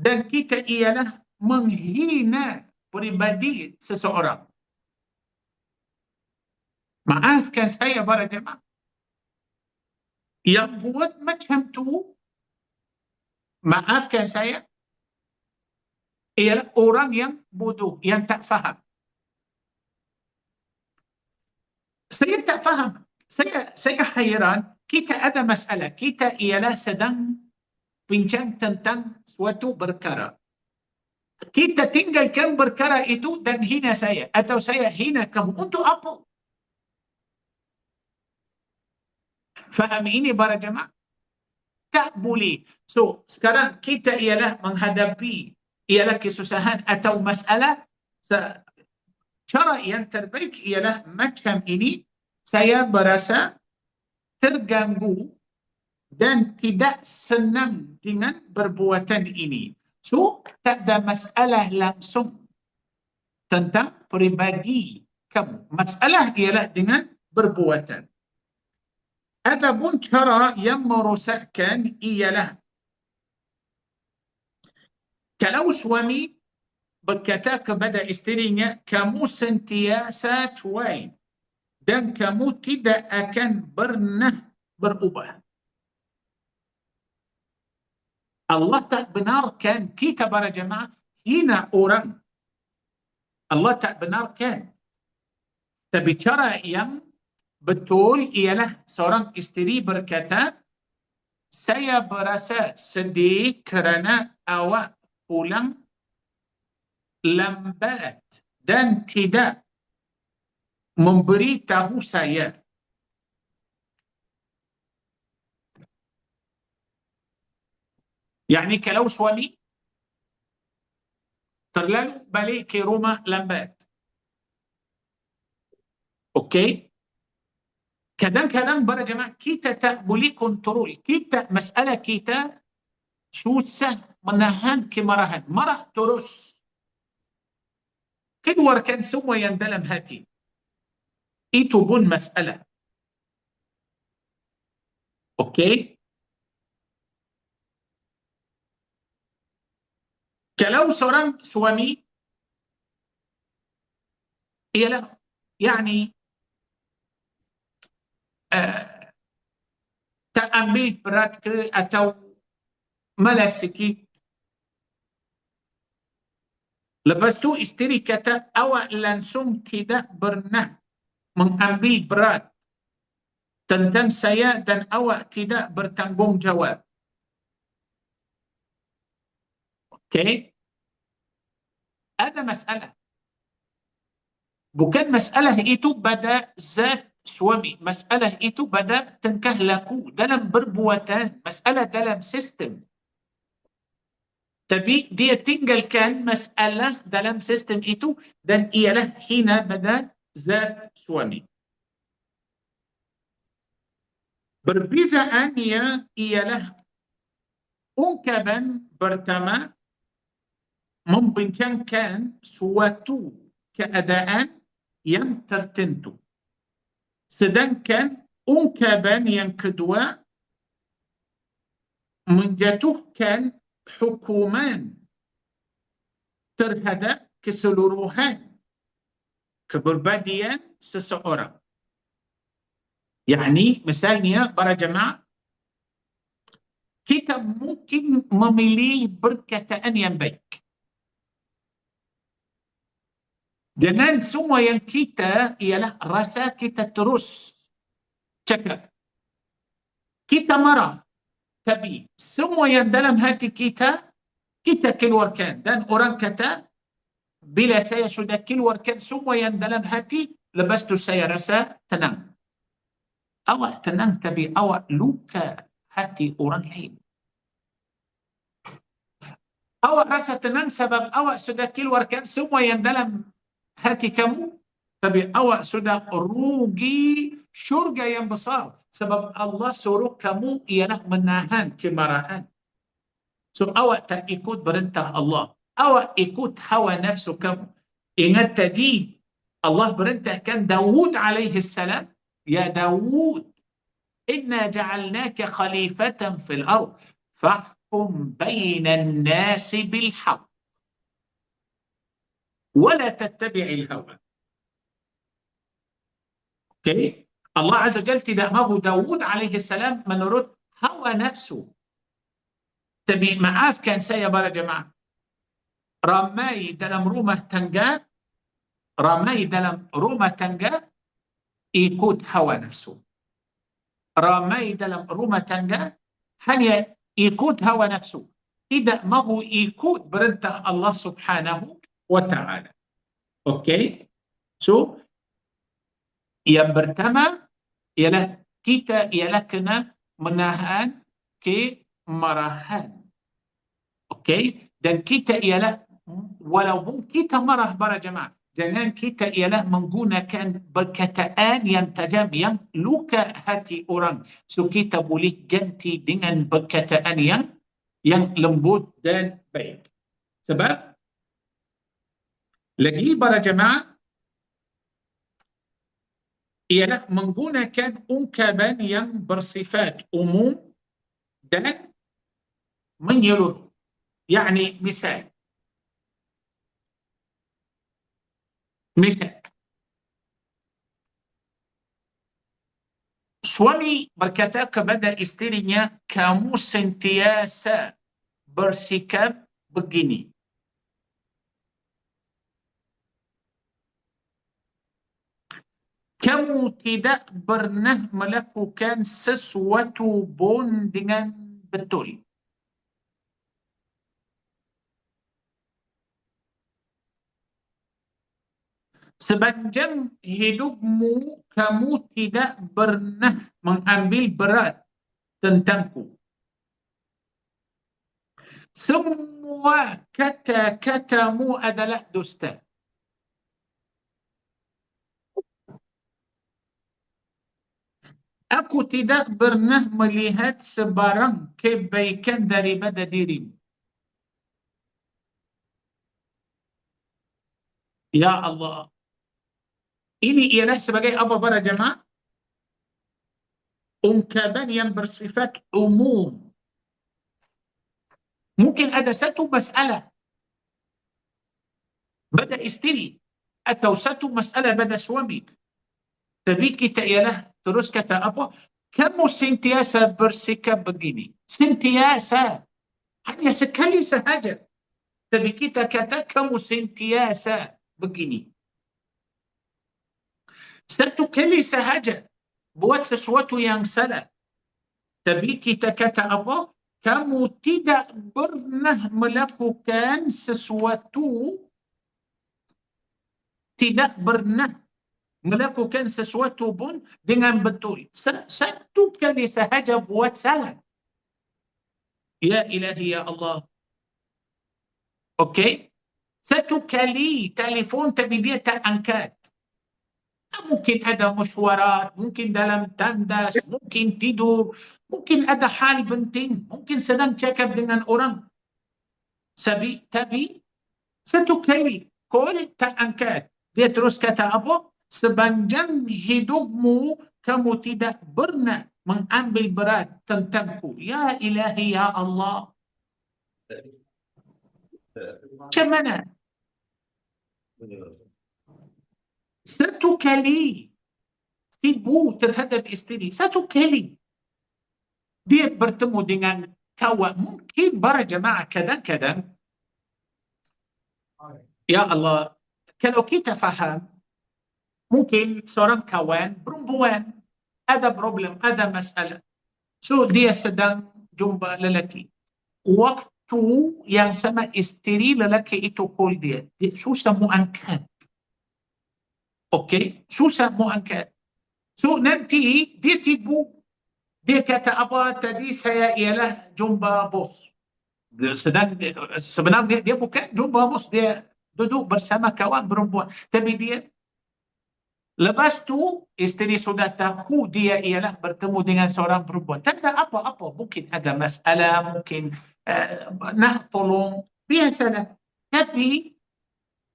Speaker 1: Dan kita ialah menghina peribadi seseorang. Maafkan saya para jemaah. Yang buat macam tu, maafkan saya, ialah orang yang bodoh, yang tak faham. Saya tak faham. Saya hairan, kita ada masalah. Kita ialah sedang bincang tentang suatu perkara. Kita tinggalkan perkara itu dan hina saya. Atau saya hina kamu. Untuk apa? Faham ini para jemaah? Tak boleh. So, sekarang kita ialah menghadapi ialah kesusahan atau masalah. Cara yang terbaik ialah macam ini, saya berasa terganggu dan tidak senang dengan perbuatan ini. So, tak ada masalah langsung tentang peribadi kamu. Masalah ialah dengan perbuatan. Adapun cara yang merosakkan ialah kalau suami berkata kepada isterinya, kamu sentiasa cuai dan kamu tidak akan pernah berubah. Allah tak benarkan kita para jemaah hina orang. Allah tak benarkan. Tapi cara yang betul ialah seorang isteri berkata, saya berasa sedih kerana awak pulang lambat dan tidak memberitahu saya. Yani kalau suami terlalu balik ke rumah lambat, okey? Kadang-kadang para jemaah kita tak boleh kontrol. Masalah kita susah menahan kemarahan. Marah terus. Keluarkan semua yang dalam hati. Itu pun masalah. Okey? Kalau seorang suami ialah yani tak ambil berat ke atau malas sikit. Lepas tu isteri kata awak langsung tidak pernah mengambil berat tentang saya dan awak tidak bertanggungjawab. Okey? Ada masalah. Bukan masalah itu pada zat suami. Masalah itu pada tingkah laku dalam perbuatan. Masalah dalam sistem. Tapi dia tinggalkan masalah dalam sistem itu dan ialah hina pada zat suami. Perbezaannya ialah ungkapan pertama membincangkan suatu keadaan yang tertentu. Sedangkan ungkapan yang kedua menjatuhkan hukuman terhadap keseluruhan kepribadian seseorang. Yani misalnya para jemaah, kita mungkin memilih perkataan yang baik. Jangan semua yang kita ialah rasa kita terus cakap. Kita marah. Tapi semua yang dalam hati kita keluarkan. Dan orang kata, bila saya sudah keluarkan semua yang dalam hati, lepas tu saya rasa tenang. Awak tenang tapi awak luka hati orang lain. Awak rasa tenang sebab awak sudah keluarkan semua yang dalam hati kamu, tapi awak sudah rugi syurga yang besar sebab Allah suruh kamu ialah menahan kemarahan. So awak tak ikut perintah Allah, awak ikut hawa nafsu kamu. Ingat tadi Allah perintahkan Daud alaihi salam, ya Daud, inna ja'alnaka khalifatan fil ard fahkum bainan nasi bil haqq ولا تتبع الهوى. Okay? Allah Azza Jalla tidak mahu Daud alaihi salam menurut hawa nafsu. Tapi maafkan saya para jemaah, ramai dalam rumah tangga ikut hawa nafsu. Ramai dalam rumah tangga hanya ikut hawa nafsu, tidak mahu ikut perintah Allah Subhanahu wa ta'ala. Okey? So, yang pertama ialah kita kena menahan kemarahan. Okey? Dan kita ialah walaupun kita marah para jemaah, jangan kita ialah menggunakan perkataan yang tajam yang luka hati orang. So kita boleh ganti dengan perkataan yang lembut dan baik. Sebab lagi para jemaah ialah menggunakan ungkapan yang bersifat umum dan menyeluruh. Yani misal, suami berkata kepada isterinya, kamu sentiasa bersikap begini. Kamu tidak pernah melakukan sesuatu pun dengan betul. Sepanjang hidupmu, kamu tidak pernah mengambil berat tentangku. Semua kata-katamu adalah dusta. Aku tidak pernah melihat sebarang kebaikan daripada dirimu. Ya Allah. Ini ialah sebagai apa para jemaah? Ungkapan yang bersifat umum. Mungkin ada satu masalah pada isteri atau satu masalah pada suami. Tapi kita ialah terus kata apa? Kamu sentiasa bersikap begini. Sentiasa. Hanya sekali sahaja. Tapi kita kata kamu sentiasa begini. Satu kali sahaja buat sesuatu yang salah. Tapi kita kata apa? Kamu tidak pernah melakukan sesuatu, tidak pernah melakukan sesuatu pun dengan betul. Satu kali sahaja buat salah. Ya ilahi ya Allah. Okey? Satu kali telefon tapi dia tak angkat. Mungkin ada mesyuarat, mungkin dalam tandas, mungkin tidur, mungkin ada hal penting, mungkin sedang cakap dengan orang. Tapi satu kali call tak angkat. Dia terus kata apa? Sepanjang hidupmu kamu tidak pernah mengambil berat tentangku. Ya ilahi ya Allah. Macam mana? Satu kali ibu terhadap isteri, satu kali dia bertemu dengan kawan. Mungkin para jemaah kadang-kadang, ya Allah, kalau kita faham, mungkin seorang kawan perempuan ada problem, ada masalah. So dia sedang jumpa lelaki. Waktu yang sama isteri lelaki itu call dia susah mau angkat. Okey, susah mau angkat. So nanti dia tipu. Dia kata apa tadi, saya ialah jumpa bos. Sebenarnya dia bukan jumpa bos, dia duduk bersama kawan perempuan. Tapi dia, lepas tu isteri sudah tahu dia ialah bertemu dengan seorang perempuan. Tak ada apa-apa, mungkin ada masalah, mungkin nak tolong, biasalah. Tapi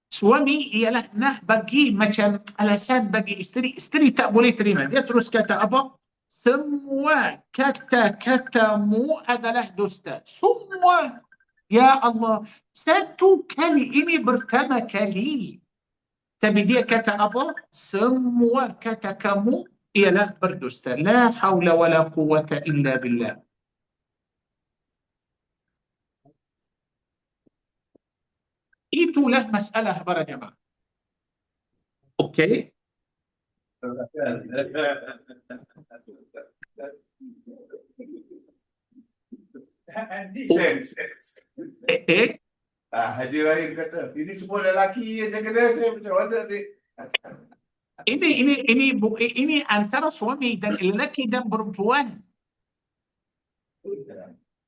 Speaker 1: suami ialah nak bagi macam alasan bagi isteri. Isteri tak boleh terima. Dia terus kata apa? Semua kata-katamu adalah dusta. Semua. Ya Allah. Satu kali, ini pertama kali. Tapi dia kata apa? Semua kata kamu ialah berdusta. La hawla wa la quwata illa billah. Itulah masalah para jemaah. Okey?
Speaker 2: Haji Rahim kata, ini semua lelaki yang kena, saya macam mana ni?
Speaker 1: Ini antara suami dan lelaki dan perempuan.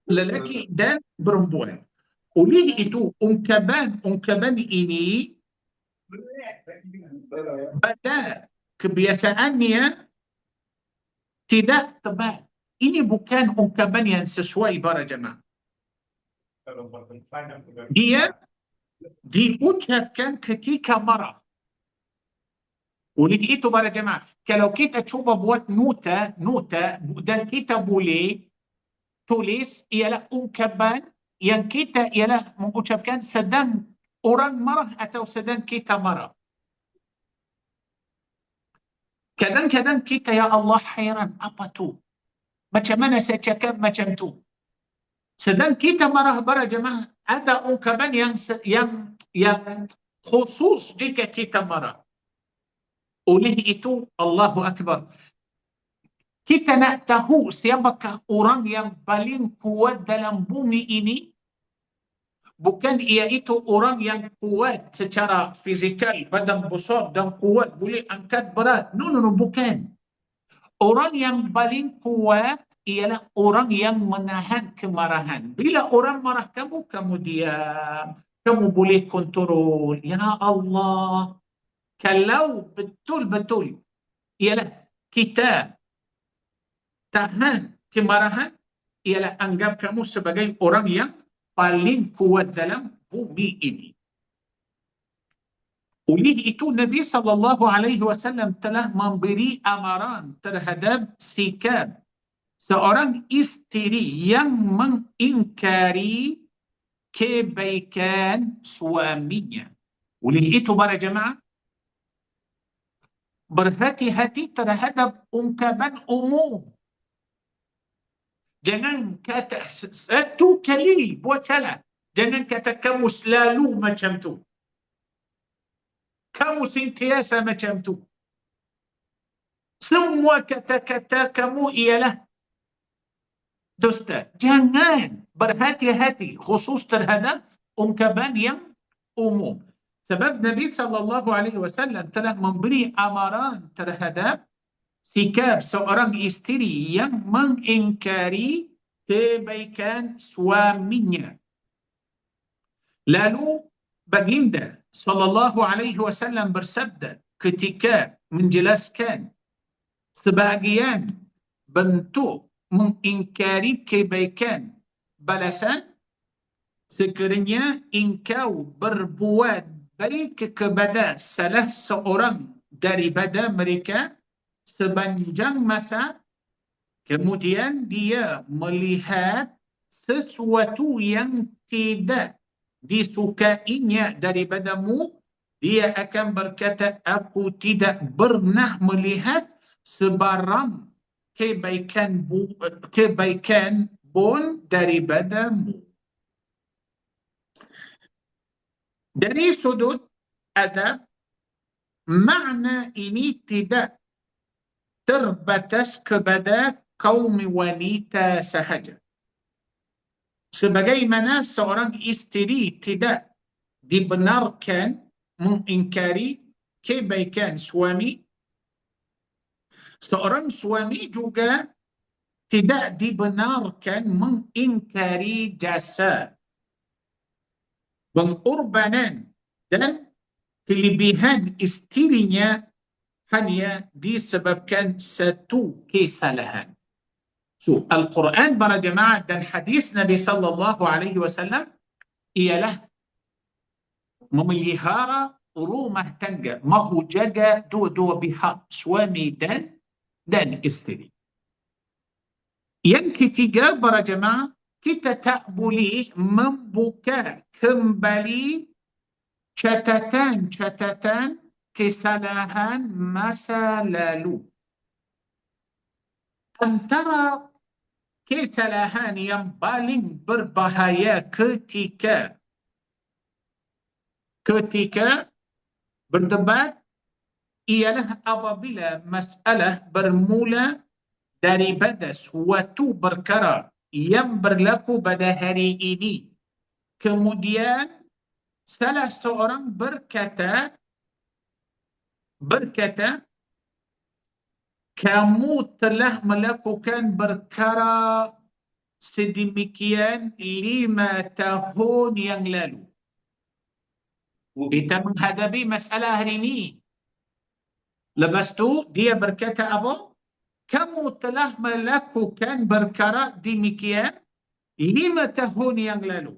Speaker 1: Lelaki dan perempuan. Oleh itu, ungkapan ini pada kebiasaannya tidak tepat. Ini bukan ungkapan yang sesuai para jemaah. Dia diucapkan ketika marah. Oleh itu para jemaah, kalau kita cuba buat nota dan kita boleh tulis ialah ungkapan yang kita ialah mengucapkan sedang orang marah atau sedang kita marah. Kadang-kadang kita, ya Allah, hairan apa tu? Macam mana saya cakap macam tu? Sedang kita marah para jemaah, ada ungkapan yang khusus jika kita marah. Oleh itu, Allahu Akbar. Kita nak tahu siapakah orang yang paling kuat dalam bumi ini. Bukan iaitu orang yang kuat secara fizikal, badan besar dan kuat, boleh angkat berat. No, bukan. Orang yang paling kuat ialah orang yang menahan kemarahan. Bila orang marah kamu diam. Kamu boleh kontrol. Ya Allah. Kalau betul-betul ialah kita tahan kemarahan, ialah anggap kamu sebagai orang yang paling kuat dalam bumi ini. Oleh itu Nabi SAW telah memberi amaran terhadap sikap seorang isteri yang mengingkari kebaikan suaminya. Oleh itu para jemaah, berhati-hati terhadap ungkapan umum. Jangan kata satu kali buat salah. Jangan kata kamu selalu macam tu. Kamu sentiasa macam tu. Semua kata-kata kamu ialah dusta. Jangan, berhati-hati khusus terhadap ungkapan yang umum. Sebab Nabi SAW telah memberi amaran terhadap sikap seorang isteri yang mengingkari kebaikan suaminya. Lalu baginda SAW bersabda ketika menjelaskan sebahagian bentuk mengingkari kebaikan balasan, sekiranya engkau berbuat baik kepada salah seorang daripada mereka sepanjang masa, kemudian dia melihat sesuatu yang tidak disukainya daripadamu, dia akan berkata, aku tidak pernah melihat sebarang kebaikan pun daripadamu. Dari sudut adab, makna ini tidak terbatas kepada kaum wanita sahaja. Sebagaimana seorang isteri tidak dibenarkan mengingkari kebaikan suami, seorang suami juga tidak dibenarkan mengingkari jasa, pengorbanan dan kelebihan isterinya hanya disebabkan satu kesalahan. So, Al-Quran para jemaah dan hadis Nabi SAW ialah memelihara rumah tangga, mahu jaga dua-dua pihak, suami dan isteri. Yang ketiga para jemaah, kita tak boleh membuka kembali catatan-catatan kesalahan masa lalu. Antara kesalahan yang paling berbahaya ketika berdebat ialah apabila masalah bermula daripada suatu perkara yang berlaku pada hari ini. Kemudian salah seorang berkata, kamu telah melakukan perkara sedemikian 5 tahun yang lalu. Kita menghadapi masalah hari ini. Lepas tu dia berkata apa? Kamu telah melakukan perkara demikian 5 tahun yang lalu.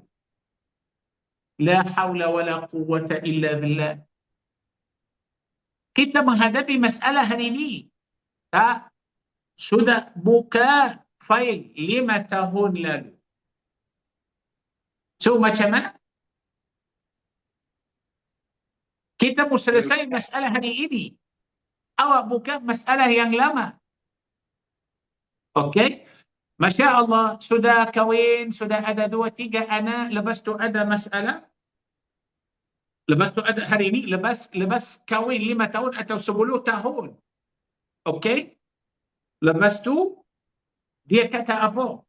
Speaker 1: La haula wa la quwwata illa billah. Kita menghadapi masalah hari ini. Tak? Sudah buka fail 5 tahun lalu. So macam mana? Kita mau selesai masalah hari ini. Awak buka masalah yang lama. Okey? Masya Allah, sudah kahwin, sudah ada 2-3 anak, lepas tu ada masalah. Lepas tu ada hari ini, lepas kahwin 5 tahun atau 10 tahun. Okey? Lepas tu, dia kata apa?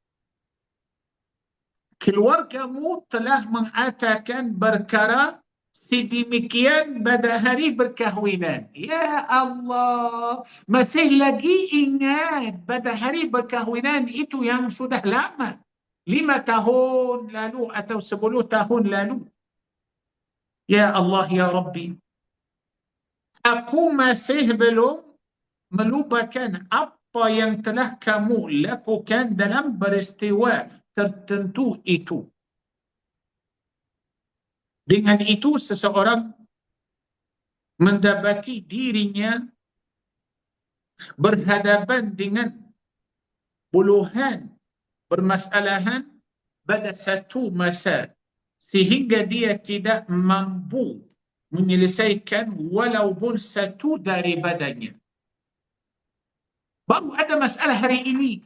Speaker 1: Keluargamu telah mengatakan perkara sedemikian pada hari berkahwinan. Ya Allah, masih lagi ingat pada hari berkahwinan itu yang sudah lama. 5 tahun lalu atau 10 tahun lalu. Ya Allah, ya Rabbi. Aku masih belum melupakan apa yang telah kamu lakukan dalam peristiwa tertentu itu. Dengan itu seseorang mendapati dirinya berhadapan dengan puluhan permasalahan pada satu masa sehingga dia tidak mampu menyelesaikan walaupun satu daripadanya. Baru ada masalah hari ini.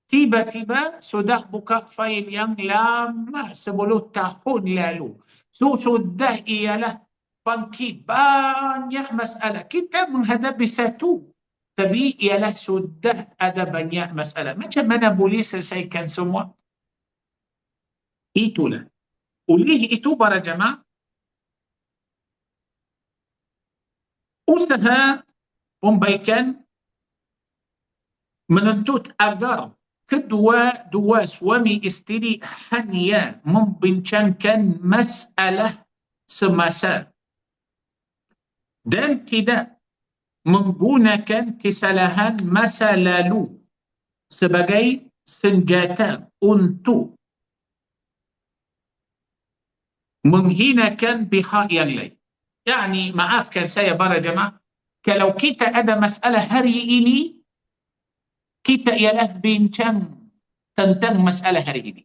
Speaker 1: Tiba-tiba sudah buka fail yang lama 10 tahun lalu. So, sudah ialah bangkit banyak masalah. Kita menghadapi satu. Tapi ialah sudah ada banyak masalah. Macam mana boleh selesaikan semua? Itulah. Oleh itu para jemaah, usaha pembaikan menuntut agar kedua-dua suami isteri hanya membincangkan masalah semasa dan tidak menggunakan kesalahan masa lalu sebagai senjata untuk menghinakan pihak yang lain. Yani, maafkan saya para jemaah, kalau kita ada masalah hari ini, kita ialah bincang tentang masalah hari ini.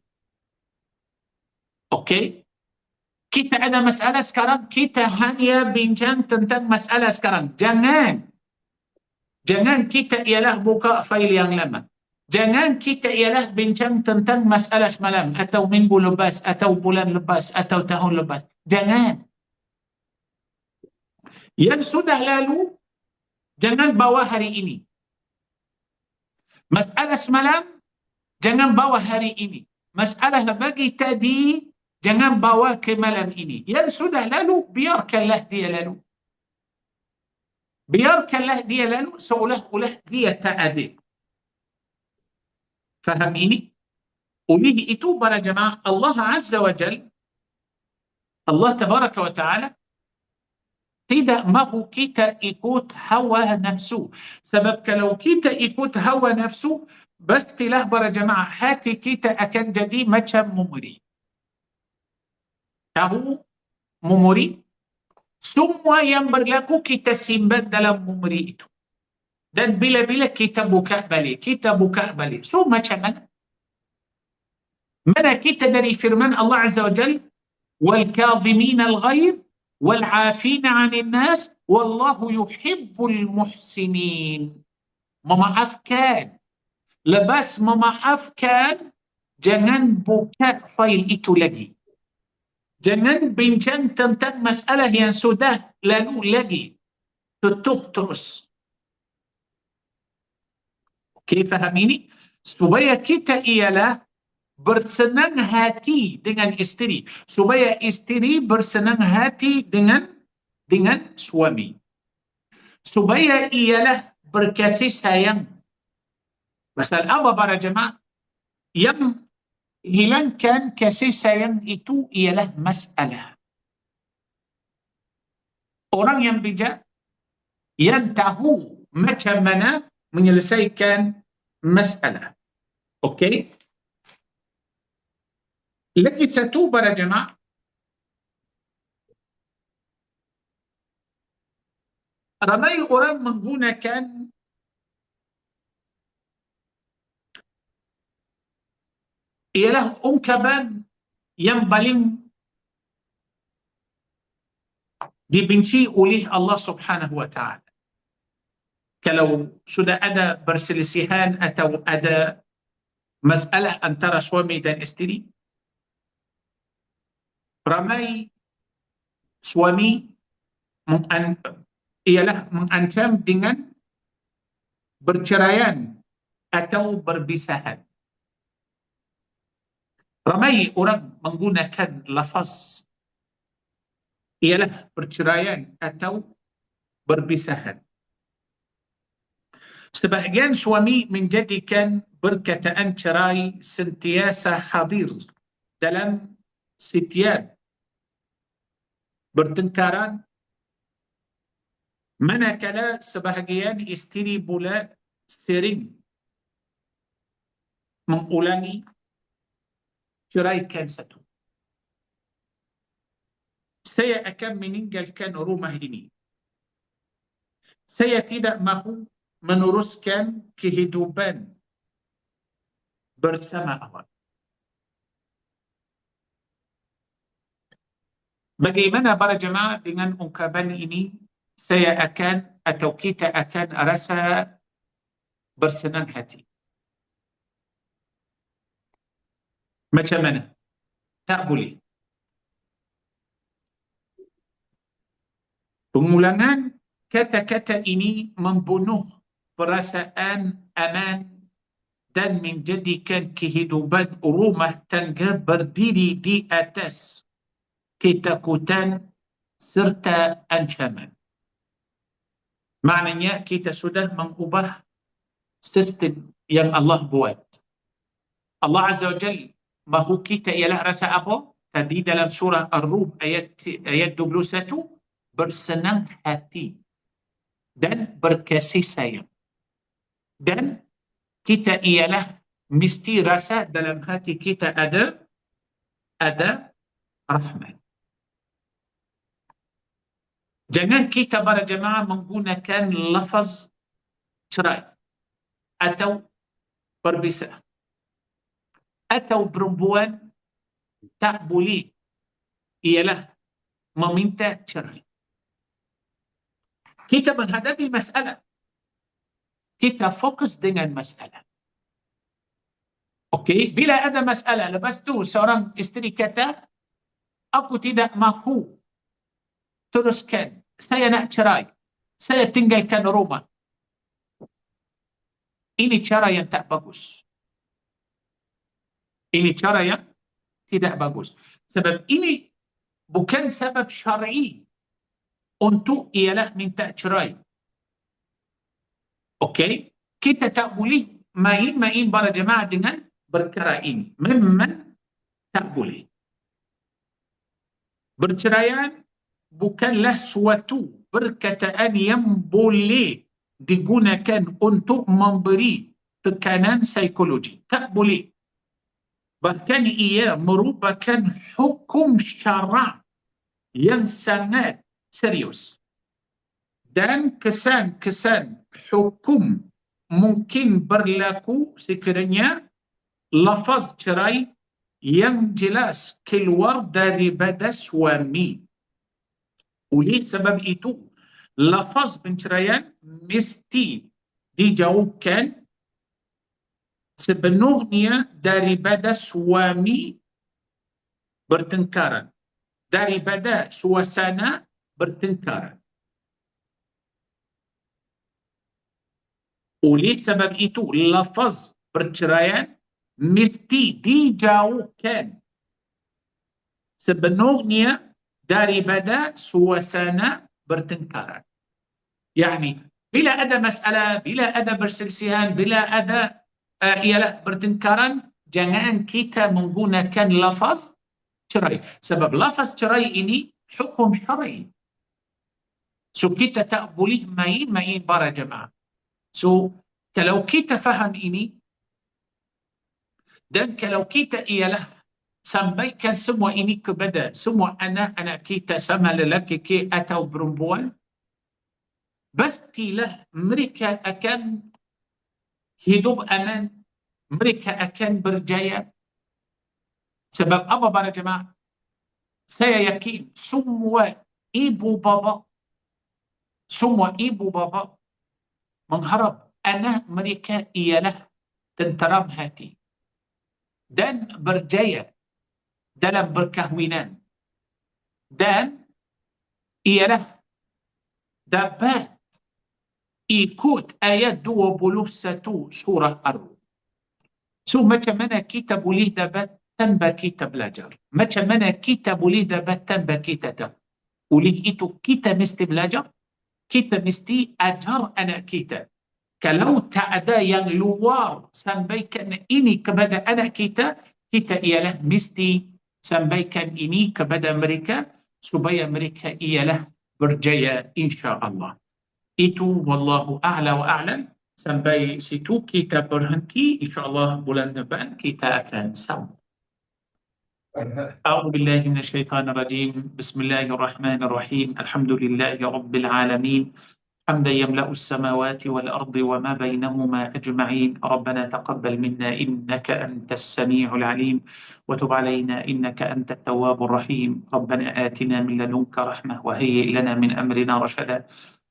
Speaker 1: Okey? Kita ada masalah sekarang, kita hanya bincang tentang masalah sekarang. Jangan kita ialah buka fail yang lama. Jangan kita ialah bincang tentang masalah semalam atau minggu lepas atau bulan lepas atau tahun lepas. Jangan. Yang sudah lalu, jangan bawa hari ini. Masalah semalam, jangan bawa hari ini. Masalah pagi tadi, jangan bawa ke malam ini. Yang sudah lalu, biarkanlah dia lalu. Biarkanlah dia lalu seolah-olah dia tak ada. Faham ini? Oleh itu para jemaah, Allah Azza wa Jal, Allah Tabaraka wa Ta'ala, tidak mahu kita ikut hawa nafsu. Sebab kalau kita ikut hawa nafsu, pastilah para jemaah, hati kita akan jadi macam memori. Tahu memori? Semua yang berlaku kita simpan dalam memori itu. Dan bila-bila kita buka balik. So macam mana? Mana kita dari firman Allah Azza wa Jal, وَالْكَاظِمِينَ الْغَيْظِ وَالْعَافِينَ عَنِ النَّاسِ وَاللَّهُ يُحِبُّ الْمُحْسِنِينَ. Memaafkan. Lepas memaafkan, jangan buka fail itu lagi. Jangan bincang tentang masalah yang sudah lalu lagi. Tutup terus. Okey, faham ini? Supaya kita ialah bersenang hati dengan isteri. Supaya isteri bersenang hati dengan suami. Supaya ialah berkasih sayang. Pasal apa para jemaah? Yang hilangkan kasih sayang itu ialah masalah. Orang yang bijak, yang tahu macam mana menyelesaikan masalah. Okey? Lagi satu para jemaah, ramai orang menggunakan ialah ungkapan yang paling dibenci oleh Allah Subhanahu wa taala. Kalau sudah ada perselisihan atau ada masalah antara suami dan isteri, ramai suami ialah mengancam dengan berceraian atau berpisahan. Ramai orang menggunakan lafaz ialah perceraian atau berpisahan. Sebahagian suami menjadikan perkataan cerai sentiasa hadir dalam setiap bertengkaran, manakala sebahagian isteri pula sering mengulangi ceraikan satu. Saya akan meninggalkan rumah ini. Saya tidak mahu meneruskan kehidupan bersama awak. Bagaimana para jemaah dengan ungkapan ini? Saya akan atau kita akan rasa bersenang hati. Macam mana? Tak boleh. Pengulangan kata-kata ini membunuh perasaan aman dan menjadikan kehidupan rumah tangga berdiri di atas ketakutan serta ancaman. Maknanya kita sudah mengubah sistem yang Allah buat. Allah Azza wa Jalla mahu kita ialah rasa apa? Tadi dalam surah Ar-Rum ayat 21, bersenang hati dan berkasih sayang. Dan kita ialah mesti rasa dalam hati kita ada rahmat. Jangan kita para jemaah menggunakan lafaz cerai atau berpisah. Atau perempuan tak boleh ialah meminta cerai. Kita menghadapi masalah. Kita fokus dengan masalah. Okey, bila ada masalah, lepas tu seorang isteri kata, aku tidak mahu teruskan, saya nak cerai, saya tinggalkan rumah. Ini cara yang tak bagus. Ini cara yang tidak bagus. Sebab ini bukan sebab syar'i untuk ialah minta cerai. Okey? Kita tak boleh main-main para jemaah dengan perkara ini. Memang tak boleh. Berceraian bukanlah suatu perkataan yang boleh digunakan untuk memberi tekanan psikologi. Tak boleh. Bahkan ia merupakan hukum syara' yang sangat serius. Dan kesan-kesan hukum mungkin berlaku sekiranya lafaz cerai yang jelas keluar daripada suami. Oleh sebab itu, lafaz penceraian mesti dijauhkan sepenuhnya daripada suami bertengkaran, daripada suasana bertengkaran. Oleh sebab itu, lafaz perceraian mesti dijauhkan sepenuhnya daripada suasana bertengkaran. Yani, bila ada masalah, bila ada perselisihan, bila ada ialah bertengkaran, Jangan kita menggunakan lafaz cerai. Sebab lafaz cerai ini hukum syar'i. So kita tak boleh main-main para jemaah. So kalau kita faham ini dan kalau kita ialah sampaikan semua ini kepada semua anak-anak kita sama lelaki ke atau perempuan, pastilah mereka akan hidup aman, mereka akan berjaya. Sebab apa para jemaah? Saya yakin semua ibu bapa mengharap anak mereka ialah tenteram hati dan berjaya dalam berkahwinan dan ialah dapat ikut ayat 21 surah Ar-Rum. So macam mana kita boleh dapat tanpa kita belajar? Macam mana kita boleh dapat tanpa kita tahu? Oleh itu kita mesti belajar, kita mesti ajar anak kita. Kalau tak ada yang luar sampaikan ini kepada anak kita, kita ialah mesti sampaikan ini kepada mereka supaya mereka ialah berjaya insya-Allah. Itu wallahu a'la wa a'lam. Sampai situ kita berhenti, insya-Allah bulan depan kita akan sambung. أعوذ بالله من الشيطان الرجيم بسم الله الرحمن الرحيم الحمد لله رب العالمين حمدا يملأ السماوات والأرض وما بينهما أجمعين ربنا تقبل منا إنك أنت السميع العليم وتب علينا إنك أنت التواب الرحيم ربنا آتنا من لدنك رحمة وهيئ لنا من أمرنا رشدا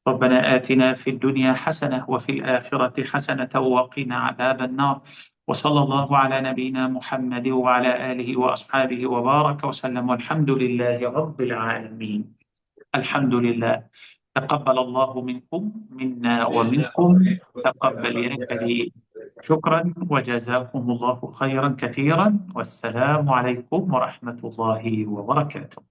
Speaker 1: ربنا آتنا في الدنيا حسنة وفي الآخرة حسنة وقنا عذاب النار وصلى الله على نبينا محمد وعلى آله وأصحابه وبارك وسلم والحمد لله رب العالمين. الحمد لله. تقبل الله منكم منا ومنكم تقبل يا كريم. شكرا وجزاكم الله خيرا كثيرا والسلام عليكم ورحمة الله وبركاته.